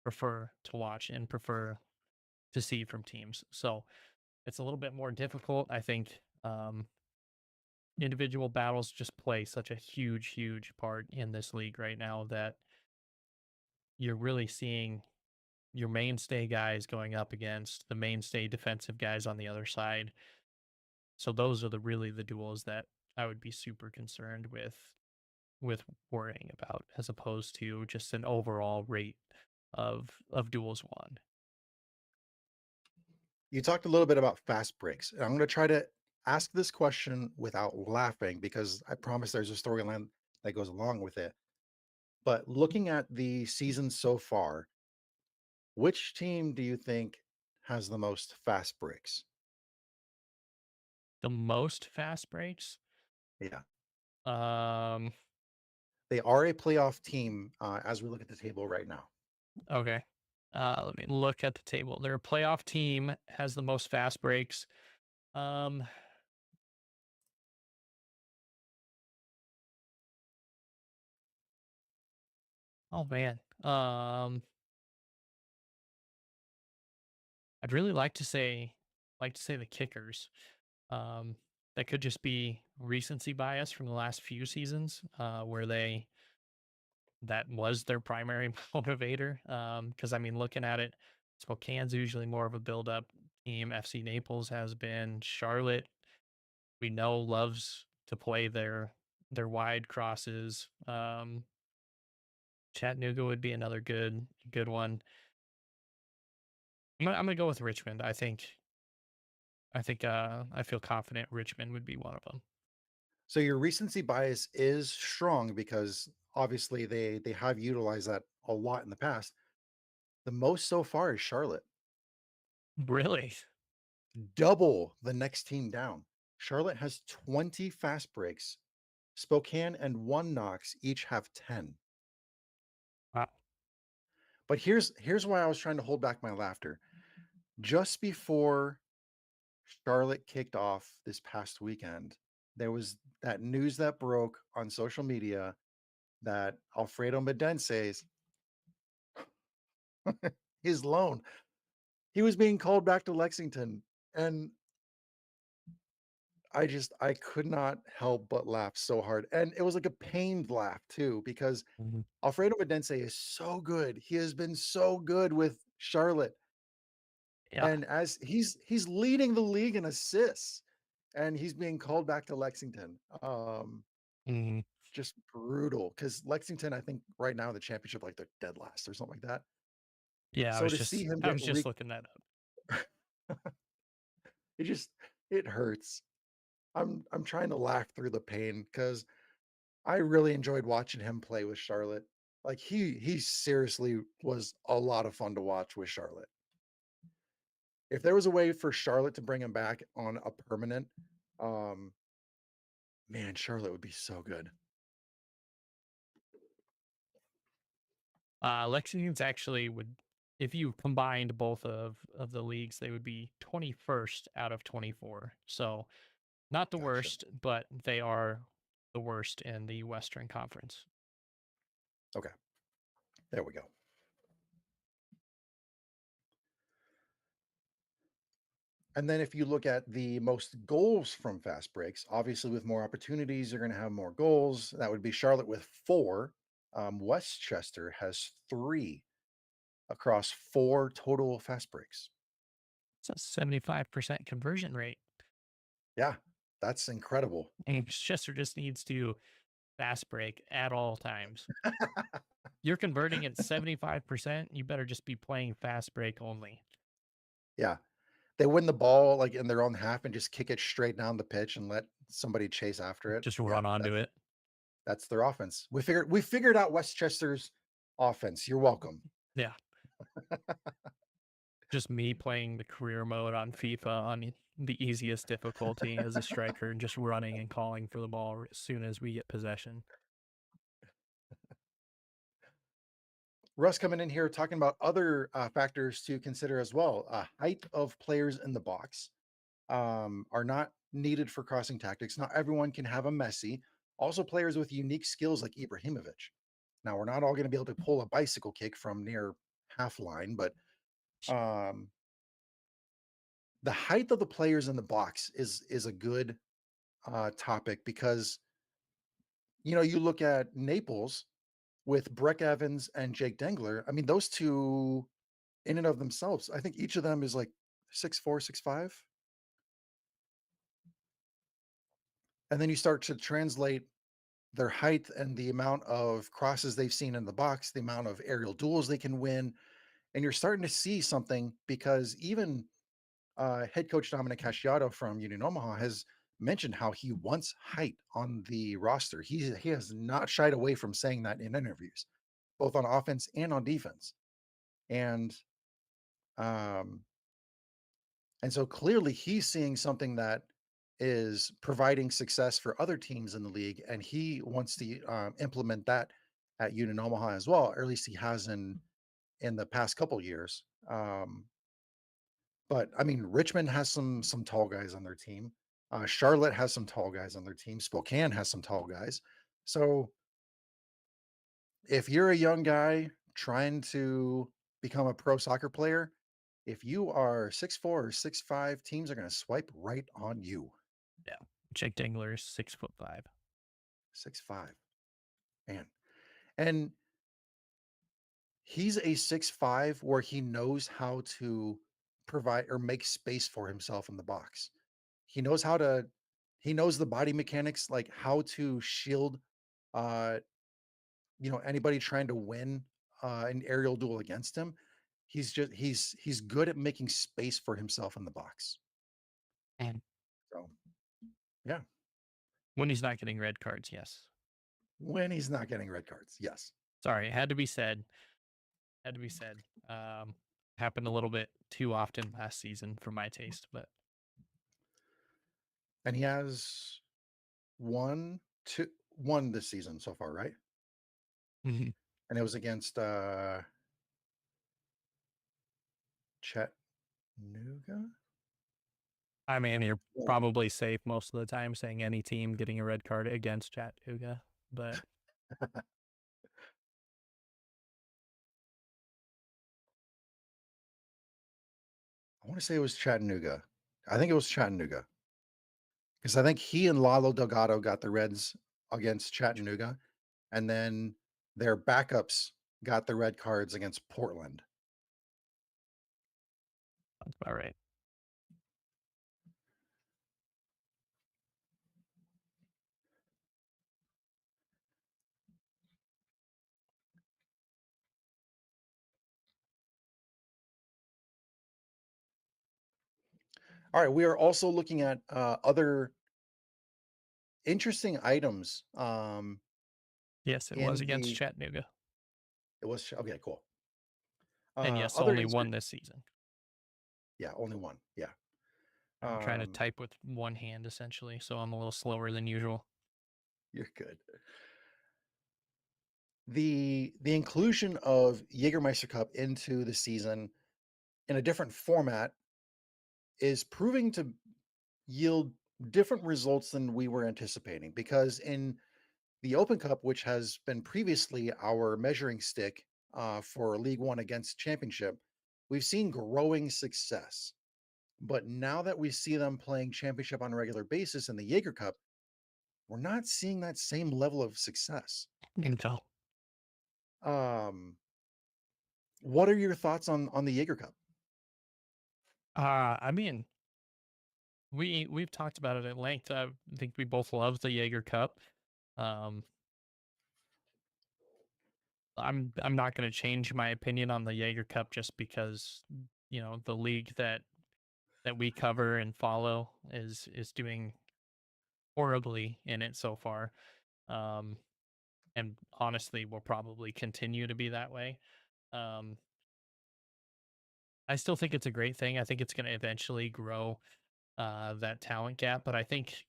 prefer to watch and prefer to see from teams. So it's a little bit more difficult. I think individual battles just play such a huge part in this league right now that you're really seeing your mainstay guys going up against the mainstay defensive guys on the other side. So those are the duels that I would be super concerned with worrying about, as opposed to just an overall rate of duels won. You talked a little bit about fast breaks. And I'm going to try to ask this question without laughing because I promise there's a storyline that goes along with it. But looking at the season so far, which team do you think has the most fast breaks? The most fast breaks. Yeah, Um, they are a playoff team as we look at the table right now. okay. Let me look at the table. Their playoff team has the most fast breaks. Um, oh man. I'd really like to say the kickers. Um, that could just be recency bias from the last few seasons, where that was their primary motivator. Because I mean, looking at it, Spokane's usually more of a build-up team. FC Naples has been. Charlotte, we know, loves to play their wide crosses. Chattanooga would be another good one. I'm gonna go with Richmond. I think I feel confident Richmond would be one of them. So your recency bias is strong because obviously they have utilized that a lot in the past. The most so far is Charlotte. Really? double the next team down. Charlotte has 20 fast breaks. Spokane and One Knox each have 10. Wow. But here's why I was trying to hold back my laughter. Just before Charlotte kicked off this past weekend, there was that news that broke on social media that Alfredo Medense's his loan, he was being called back to Lexington. And I could not help but laugh so hard. And it was like a pained laugh too, because Mhm. Alfredo Medense is so good. He has been so good with Charlotte. Yeah. And as he's leading the league in assists, and he's being called back to Lexington. Mhm. Just brutal because Lexington, I think right now in the championship, like they're dead last or something like that. Yeah, So to see him I get was just looking that up. it just it hurts. I'm trying to laugh through the pain because I really enjoyed watching him play with Charlotte. Like he seriously was a lot of fun to watch with Charlotte. If there was a way for Charlotte to bring him back on a permanent, um, man, Charlotte would be so good. Lexington's actually would, if you combined both of the leagues, they would be 21st out of 24. So not the Gotcha. worst, but they are the worst in the Western Conference. Okay, there we go. And then if you look at the most goals from fast breaks, obviously with more opportunities, you're going to have more goals. That would be Charlotte with 4. Westchester has 3 across 4 total fast breaks. It's a 75% conversion rate. Yeah, that's incredible. And Chester just needs to fast break at all times. You're converting at 75%, you better just be playing fast break only. Yeah, they win the ball like in their own half and just kick it straight down the pitch and let somebody chase after it. Just Yeah, run onto it. that's their offense. We figured out Westchester's offense. You're welcome. Yeah. Just me playing the career mode on FIFA on the easiest difficulty as a striker and just running and calling for the ball as soon as we get possession. Russ coming in here talking about other factors to consider as well. Height of players in the box are not needed for crossing tactics. Not everyone can have a Messi. Also, players with unique skills like Ibrahimovic. Now, we're not all going to be able to pull a bicycle kick from near half line, but um, the height of the players in the box is a good topic because you look at Naples with Breck Evans and Jake Dengler. I mean, those two in and of themselves, I think each of them is like 6'4", 6'5". And then you start to translate their height and the amount of crosses they've seen in the box, the amount of aerial duels they can win, and you're starting to see something because even head coach Dominic Casciato from Union Omaha has mentioned how he wants height on the roster. He has not shied away from saying that in interviews, both on offense and on defense. And um, And so clearly he's seeing something that is providing success for other teams in the league, and he wants to implement that at Union Omaha as well, or at least he has in the past couple years. But I mean, Richmond has some tall guys on their team. Charlotte has some tall guys on their team. Spokane has some tall guys. So if you're a young guy trying to become a pro soccer player, if you are 6'4" or 6'5", teams are going to swipe right on you. Yeah. Jake Dangler is 6'5". 6'5", man. And he's a 6'5" where he knows how to provide or make space for himself in the box. He knows how to he knows the body mechanics, like how to shield uh, anybody trying to win an aerial duel against him. He's good at making space for himself in the box. And So, yeah, when he's not getting red cards, yes. when he's not getting red cards. Yes. Sorry, it had to be said. Had to be said. Happened a little bit too often last season for my taste, but And he has one this season so far, right? Mhm. And it was against Chattanooga. I mean, you're Yeah. probably safe most of the time saying any team getting a red card against Chattanooga, but I want to say it was Chattanooga. I think it was Chattanooga because I think he and Lalo Delgado got the Reds against Chattanooga, and then their backups got the red cards against Portland. that's about right. All right, we are also looking at other interesting items. Yes, it was In against the Chattanooga. it was okay, cool. And yes, Other only insert, one this season. yeah, only one, yeah. I'm trying to Um, type with one hand essentially, so I'm a little slower than usual. you're good. The inclusion of Jägermeister Cup into the season in a different format is proving to yield different results than we were anticipating because in the Open Cup, which has been previously our measuring stick for League One against Championship, we've seen growing success. But now that we see them playing Championship on a regular basis in the Jaeger Cup, we're not seeing that same level of success. Intel. Um, what are your thoughts on the Jaeger Cup? I mean, we've talked about it at length. I think we both love the Jaeger Cup. Um, I'm not going to change my opinion on the Jaeger Cup just because the league that we cover and follow is doing horribly in it so far. Um, and honestly, will probably continue to be that way. Um, I still think it's a great thing. I think it's going to eventually grow that talent gap, but I think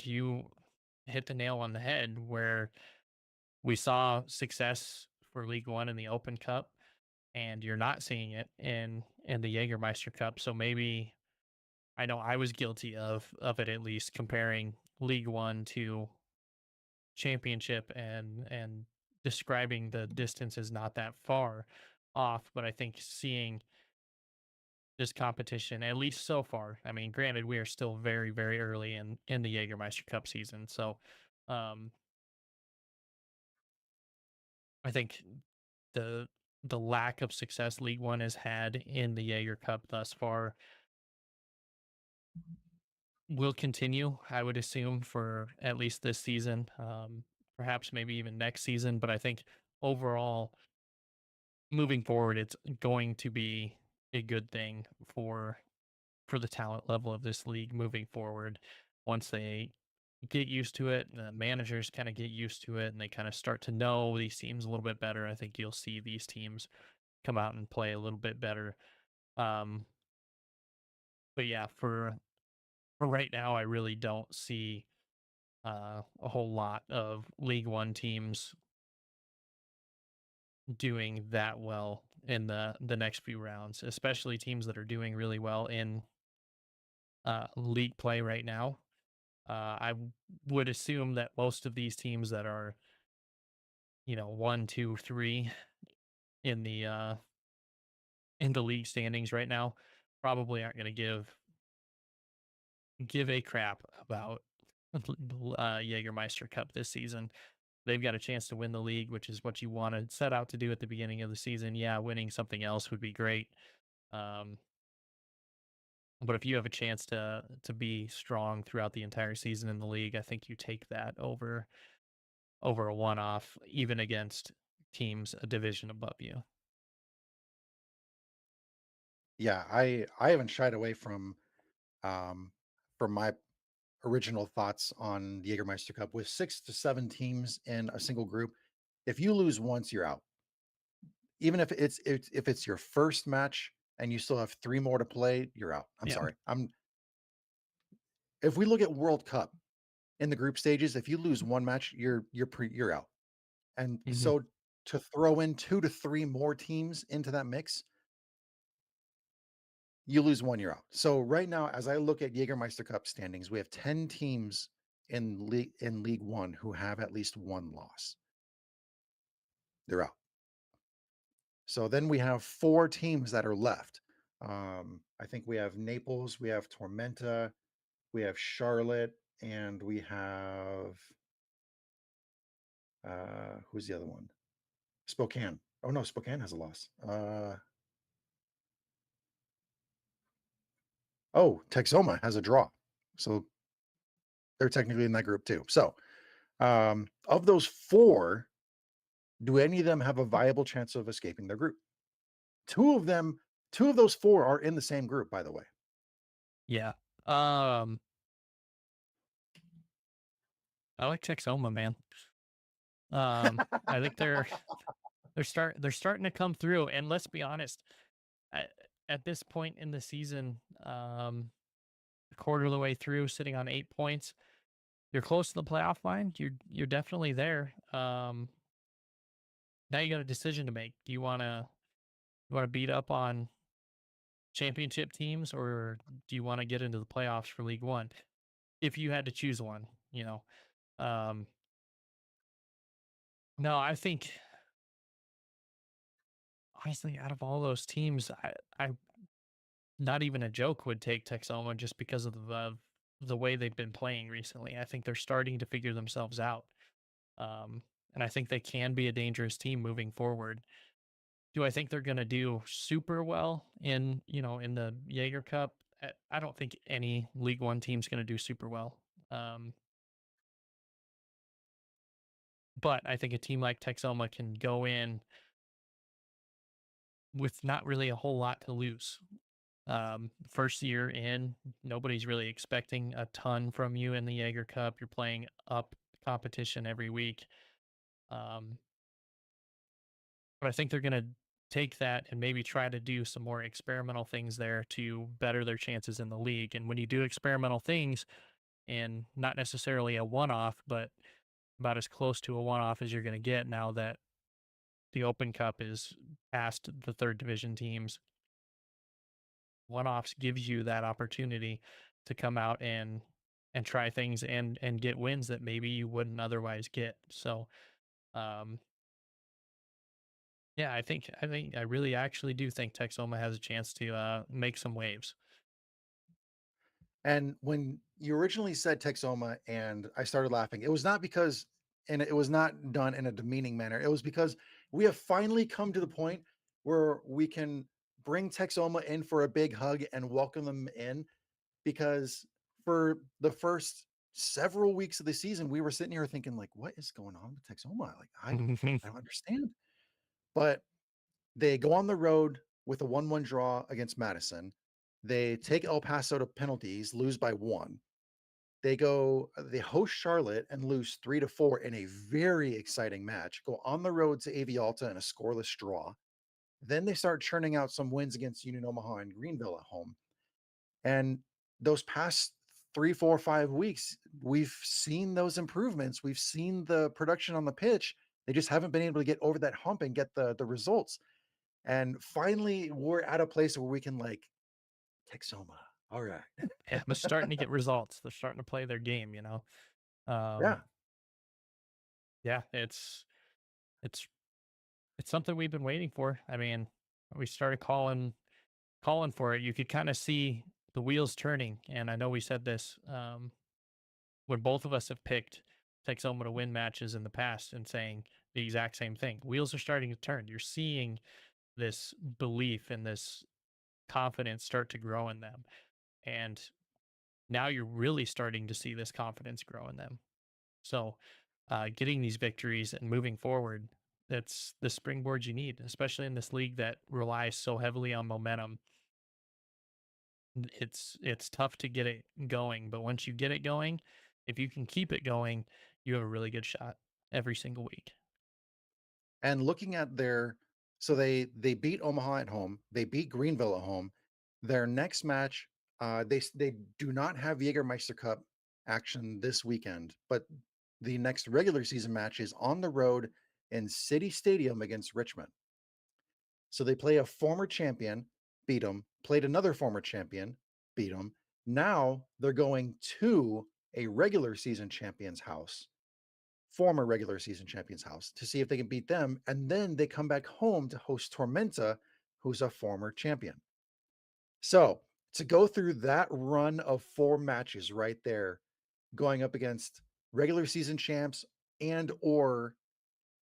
you hit the nail on the head where we saw success for League One in the Open Cup, and you're not seeing it in the Jägermeister Cup. So maybe I know I was guilty of it, at least comparing League One to Championship and describing the distance is not that far off. But I think seeing this competition, at least so far, I mean, granted, we are still very, very early in the Jägermeister Cup season. So um I think the the lack of success League One has had in the Jaeger Cup thus far will continue, I would assume, for at least this season, perhaps maybe even next season. But I think overall, moving forward, it's going to be a good thing for the talent level of this league moving forward. Once they get used to it, the managers kind of get used to it, and they kind of start to know these teams a little bit better. I think you'll see these teams come out and play a little bit better. Um, but yeah, for right now, I really don't see a whole lot of League One teams doing that well in the next few rounds, especially teams that are doing really well in league play right now. Would assume that most of these teams that are 1, 2, 3 in the league standings right now probably aren't going to give a crap about Jägermeister Cup this season. They've got a chance to win the league, which is what you want to set out to do at the beginning of the season. Yeah, winning something else would be great. Um, but if you have a chance to be strong throughout the entire season in the league, I think you take that over a one off, even against teams a division above you. Yeah, I haven't shied away um, from my original thoughts on the Jägermeister Cup with 6 to 7 teams in a single group. If you lose once, you're out. Even if it's your first match and you still have 3 more to play, you're out. I'm Yeah. sorry. if we look at World Cup in the group stages, if you lose one match, you're out. And Mhm. so to throw in 2 to 3 more teams into that mix, you lose one, you're out. So right now, as I look at Jägermeister Cup standings, we have 10 teams in League One who have at least one loss. They're out. So then we have 4 teams that are left. I think we have Naples, we have Tormenta, we have Charlotte, and we have who's the other one? Spokane. Oh no, Spokane has a loss. Oh, Texoma has a draw. So they're technically in that group too. So of those 4, do any of them have a viable chance of escaping their group? 2 of them, 2 of those 4 are in the same group, by the way. Yeah. Um, I like Texoma, man. I think they're starting to come through. And let's be honest, at, at this point in the season, a quarter of the way through, sitting on 8 points, you're close to the playoff line. You're definitely there. Now you got a decision to make. Do you want to beat up on championship teams, or do you want to get into the playoffs for League One? If you had to choose one, you know. Um, no, I think honestly, out of all those teams, I not even a joke would take Texoma just because of the way they've been playing recently. I think they're starting to figure themselves out. Um, and I think they can be a dangerous team moving forward. Do I think they're going to do super well in the Jaeger Cup? I don't think any League One team's going to do super well. Um, but I think a team like Texoma can go in with not really a whole lot to lose. First year in, nobody's really expecting a ton from you in the Jaeger Cup. You're playing up competition every week. Um, but I think they're going to take that and maybe try to do some more experimental things there to better their chances in the league. And when you do experimental things, and not necessarily a one off, but about as close to a one off as you're going to get now that the Open Cup is past the third division teams, one offs gives you that opportunity to come out and try things and get wins that maybe you wouldn't otherwise get. So um yeah, I really actually do think Texoma has a chance to make some waves. And when you originally said Texoma and I started laughing, it was not because, and it was not done in a demeaning manner. It was because we have finally come to the point where we can bring Texoma in for a big hug and welcome them in. Because for the first several weeks of the season, we were sitting here thinking, like, what is going on with Texoma? Like, I don't understand. But they go on the road with a 1-1 draw against Madison. They take El Paso to penalties, lose by 1. They host Charlotte and lose 3-4 in a very exciting match. Go on the road to Avialta in a scoreless draw. Then they start churning out some wins against Union Omaha and Greenville at home. And those past 3, 4, 5 weeks, we've seen those improvements. We've seen the production on the pitch. They just haven't been able to get over that hump and get the results. And finally, we're at a place where we can like Texoma. All right. Yeah, but starting to get results. They're starting to play their game, you know. Um Yeah. yeah, it's it's something we've been waiting for. I mean, we started calling for it. You could kind of see the wheels turning. And I know we said this when both of us have picked Texoma to win matches in the past and saying the exact same thing. Wheels are starting to turn. You're seeing this belief and this confidence start to grow in them. And now you're really starting to see this confidence grow in them. So, getting these victories and moving forward, that's the springboard you need, especially in this league that relies so heavily on momentum. It's tough to get it going, but once you get it going, if you can keep it going, you have a really good shot every single week. And looking at their, so they beat Omaha at home, they beat Greenville at home. Their next match They do not have Jägermeister Cup action this weekend, but the next regular season match is on the road in City Stadium against Richmond. So they play a former champion, beat them, played another former champion, beat them. Now they're going to a regular season champion's house, former regular season champion's house, to see if they can beat them. And then they come back home to host Tormenta, who's a former champion. So to go through that run of 4 matches right there, going up against regular season champs and or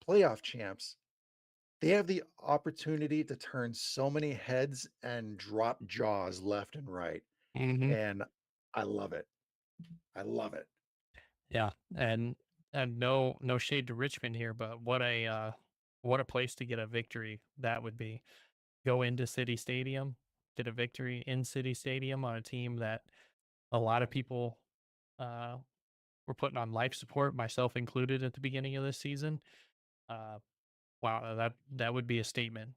playoff champs, they have the opportunity to turn so many heads and drop jaws left and right. Hmm. And I love it. I love it. Yeah, and no shade to Richmond here, but what a place to get a victory that would be. Go into City Stadium, get a victory in City Stadium on a team that a lot of people uh, were putting on life support, myself included, at the beginning of this season. Uh, wow, that would be a statement,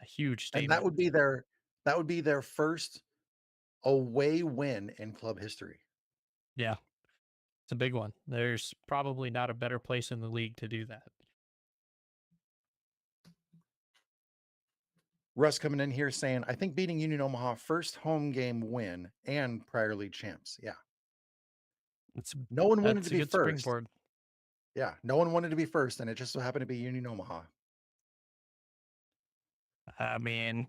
a huge And statement. that would be their first away win in club history. Yeah, it's a big one. There's probably not a better place in the league to do that. Russ coming in here saying, I think beating Union Omaha first home game win and prior league champs. Yeah. It's No one wanted to that's a be good first. springboard. Yeah. No one wanted to be first, and it just so happened to be Union Omaha. I mean,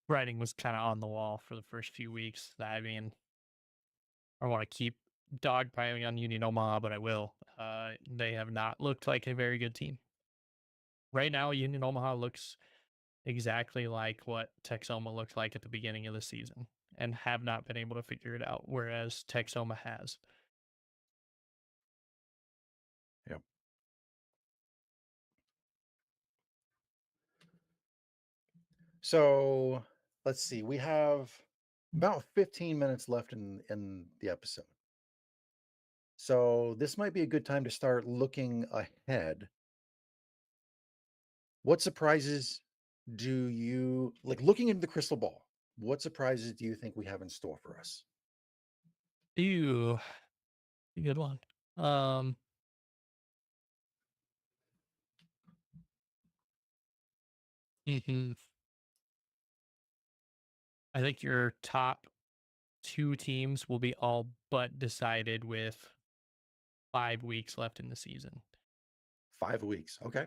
writing was kind of on the wall for the first few weeks. I mean, I want to keep dogpiling on Union Omaha, but I will. They have not looked like a very good team. Right now, Union Omaha looks exactly like what Texoma looked like at the beginning of the season and have not been able to figure it out, whereas Texoma has. Yep. So let's see. We have about 15 minutes left in the episode. So this might be a good time to start looking ahead. What surprises do you like looking into the crystal ball? What surprises do you think we have in store for us? Ew, a good one. Um, mhm. I think your top two teams will be all but decided with 5 weeks left in the season. 5 weeks. Okay.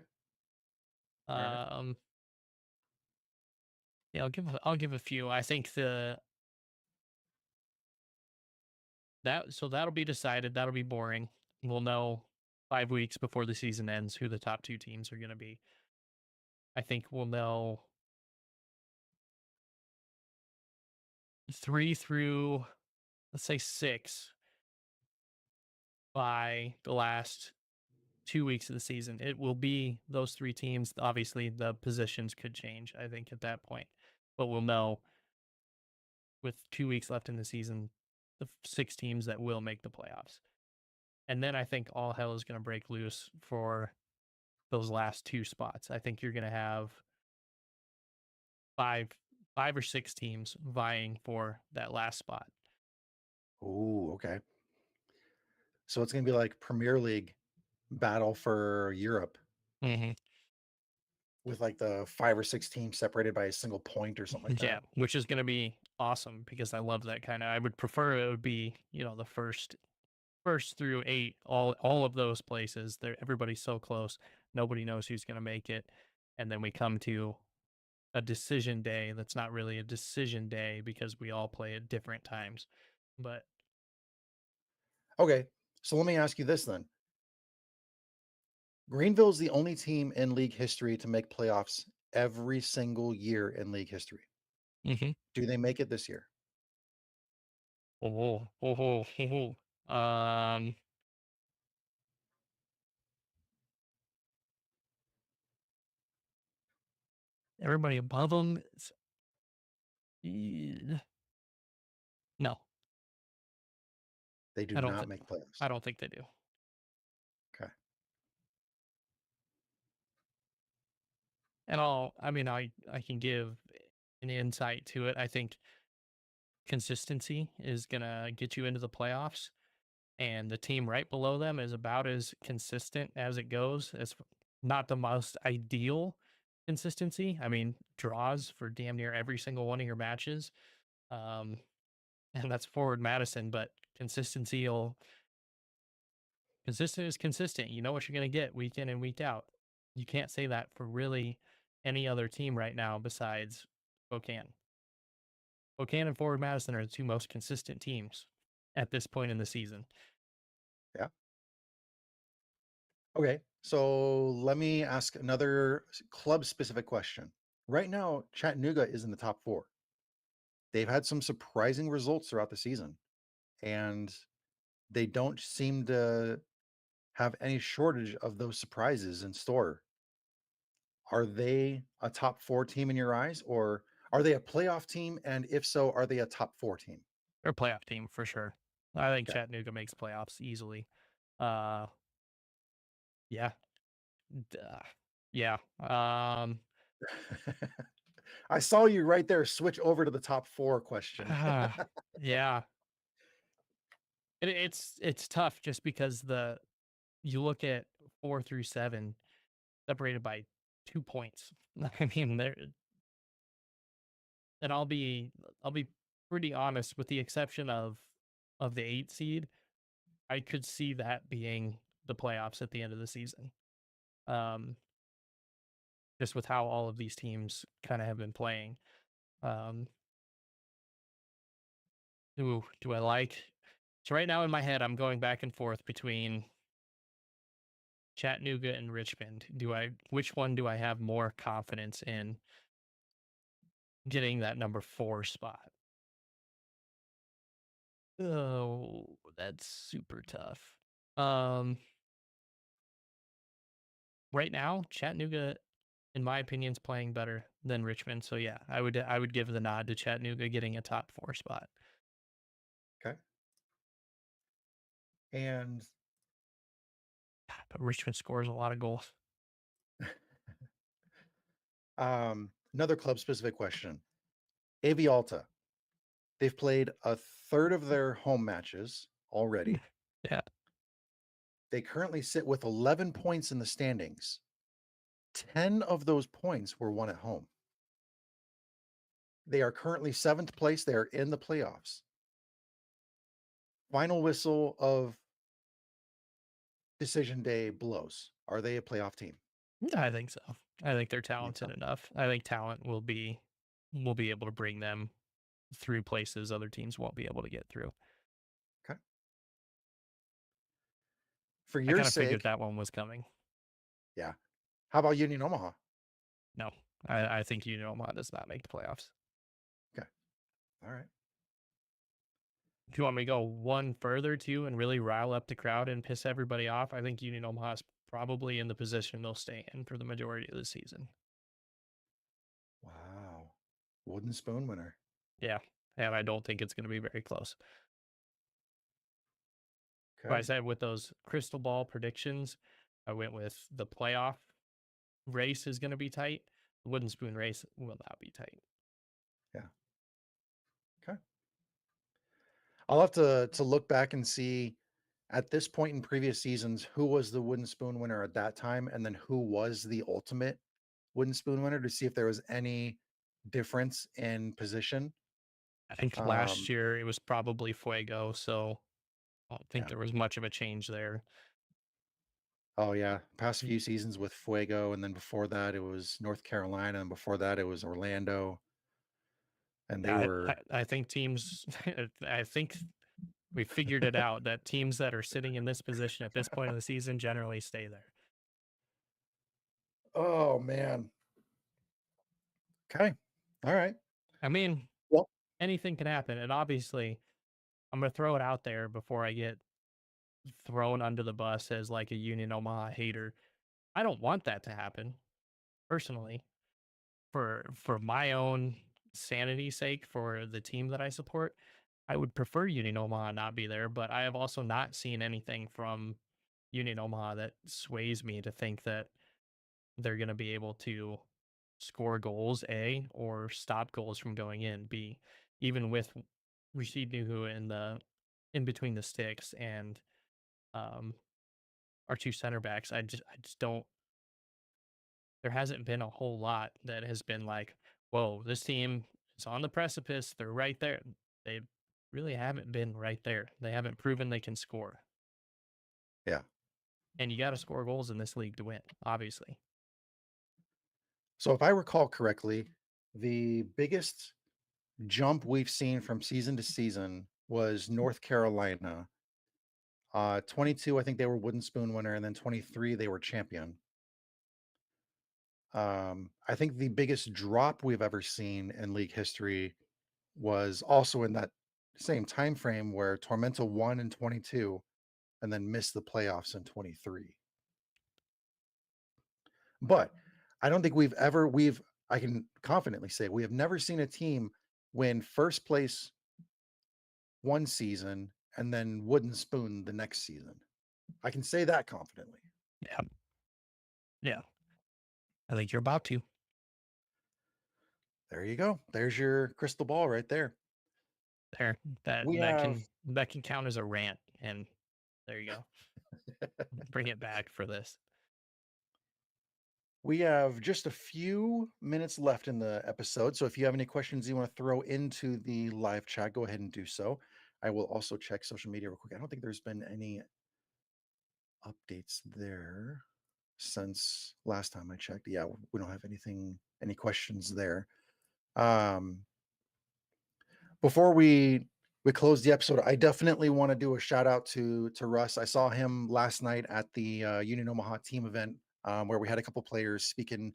All right. Um, yeah, I'll give a few. I think that'll be decided. That'll be boring. We'll know 5 weeks before the season ends who the top two teams are going to be. I think we'll know 3 through, let's say, 6 by the last 2 weeks of the season. It will be those three teams. Obviously, the positions could change, I think, at that point, but we'll know with 2 weeks left in the season the 6 teams that will make the playoffs. And then I think all hell is going to break loose for those last two spots. I think you're going to have five, 5 or 6 teams vying for that last spot. Oh, okay. So it's gonna be like Premier League battle for Europe Hmm. with like the 5 or 6 teams separated by a single point or something like Yeah, that. which is going to be awesome because I love that kind of. I would prefer it would be the first through 8, all of those places. There, everybody's so close. Nobody knows who's going to make it, and then we come to a decision day that's not really a decision day because we all play at different times. But Okay. So let me ask you this then. Greenville is the only team in league history to make playoffs every single year in league history. mhm. Do they make it this year? Oh, oh, oh, oh. Everybody above them. No, They do I don't not think. make playoffs. I don't think they do. Okay. And I mean, I can give an insight to it. I think consistency is gonna get you into the playoffs, and the team right below them is about as consistent as it goes. It's not the most ideal consistency. I mean, draws for damn near every single one of your matches. Um, and that's forward Madison, but consistent is consistent. You know what you're gonna get week in and week out. You can't say that for really any other team right now besides Spokane. Spokane and Forward Madison are the two most consistent teams at this point in the season. Yeah. Okay. So let me ask another club specific question. Right now, Chattanooga is in the top four. They've had some surprising results throughout the season, and they don't seem to have any shortage of those surprises in store. Are they a top four team in your eyes, or are they a playoff team? And if so, are they a top four team? They're a playoff team for sure. I think Okay. Chattanooga makes playoffs easily. Uh, yeah, duh, yeah. I saw you right there switch over to the top four question. Yeah. It's tough just because you look at 4 through 7 separated by 2 points. I mean, there, and I'll be pretty honest, with the exception of the 8 seed, I could see that being the playoffs at the end of the season. Um, just with how all of these teams kind of have been playing. Um, Ooh, do I like? So right now in my head, I'm going back and forth between Chattanooga and Richmond. Which one do I have more confidence in getting that number 4 spot? Oh, that's super tough. Um, right now, Chattanooga, in my opinion, is playing better than Richmond. So yeah, I would give the nod to Chattanooga getting a top 4 spot. Okay. And But Richmond scores a lot of goals. another club specific question. Avialta, they've played a third of their home matches already. Yeah, They currently sit with 11 points in the standings. 10 of those points were won at home. They are currently seventh place. They are in the playoffs. Final whistle of decision day blows. Are they a playoff team? I think so. I think they're You think talented so? enough. I think talent will be able to bring them through places other teams won't be able to get through. Okay. For I your kind of figured sake, that one was coming. yeah. How about Union Omaha? No, I think Omaha does not make the playoffs. Okay. All right. If you want me to go one further too and really rile up the crowd and piss everybody off, I think Union Omaha is probably in the position they'll stay in for the majority of the season. Wow. Wooden spoon winner. Yeah, and I don't think it's going to be very close. But I Okay. said with those crystal ball predictions, I went with the playoff race is going to be tight. The wooden spoon race will not be tight. Yeah. Okay. I'll have to look back and see at this point in previous seasons who was the wooden spoon winner at that time, and then who was the ultimate wooden spoon winner to see if there was any difference in position. I think last Um, year it was probably Fuego, so I don't think yeah. there was much of a change there. Oh yeah. Past Mm, few seasons with Fuego, and then before that it was North Carolina, and before that it was Orlando, and they Yeah, I, were I I think teams, I think we figured it out that teams that are sitting in this position at this point of the season generally stay there. oh man. Okay. All right. I mean, Well, anything can happen. And obviously, I'm going to throw it out there before I get thrown under the bus as like a Union Omaha hater. I don't want that to happen personally. For my own sanity sake, for the team that I support, I would prefer Union Omaha not be there, but I have also not seen anything from Union Omaha that sways me to think that they're going to be able to score goals, A, or stop goals from going in, B, even with we see Nuhu in between the sticks and um our two center backs. I just don't. There hasn't been a whole lot that has been like, whoa, this team is on the precipice. They're right there. They really haven't been right there. They haven't proven they can score. Yeah. And you got to score goals in this league to win, obviously. So if I recall correctly, the biggest jump we've seen from season to season was North Carolina. 22, I think they were wooden spoon winner, and then 23, they were champion. I think the biggest drop we've ever seen in league history was also in that same time frame where Tormenta won in 22 and then missed the playoffs in 23. But I don't think we've I can confidently say we have never seen a team win first place one season and then wooden spoon the next season. I can say that confidently. Yeah. Yeah. I think you're about to. There you go. There's your crystal ball right there. There. That We that have can that can count as a rant. And there you go. Bring it back for this. we have just a few minutes left in the episode. So if you have any questions you want to throw into the live chat, go ahead and do so. I will also check social media real quick. I don't think there's been any updates there since last time I checked. Yeah, we don't have any questions there. Um, before we close the episode, I definitely want to do a shout out to Russ. I saw him last night at the Union Omaha team event where we had a couple players speaking,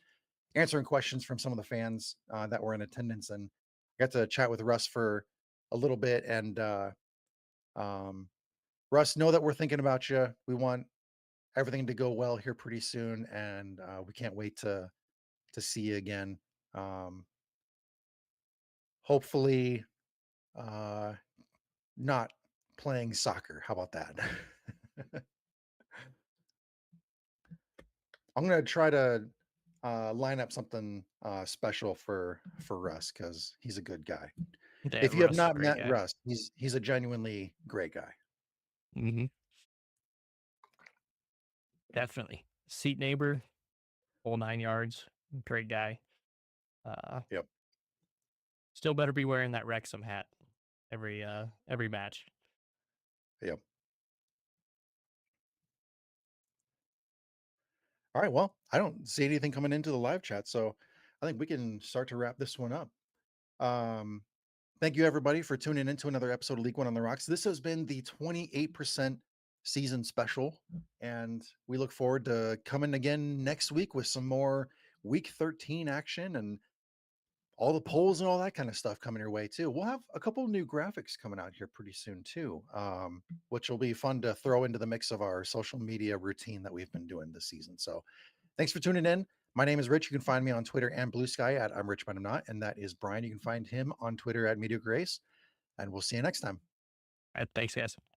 answering questions from some of the fans that were in attendance, and I got to chat with Russ for a little bit. And um, Russ, know that we're thinking about you. We want everything to go well here pretty soon, and we can't wait to see you again. Um, hopefully, uh, not playing soccer. How about that? I'm gonna try to line up something special for Russ because he's a good guy. Yeah, If you have Russ is a not great met guy. Russ, he's a genuinely great guy. Hmm. Definitely. Seat neighbor, whole 9 yards. Great guy. Uh Yep, Still better be wearing that Wrexham hat every match. yep. All right. Well, I don't see anything coming into the live chat, so I think we can start to wrap this one up. Um, Thank you, everybody, for tuning into another episode of League One on the Rocks. This has been the 28% season special, and we look forward to coming again next week with some more week 13 action and all the polls and all that kind of stuff coming your way, too. We'll have a couple new graphics coming out here pretty soon, too, which will be fun to throw into the mix of our social media routine that we've been doing this season. So thanks for tuning in. My name is Rich. You can find me on Twitter and Blue Sky at I'm Rich, but I'm not. And that is Brian. You can find him on Twitter at Media Grace. And we'll see you next time. Thanks, guys.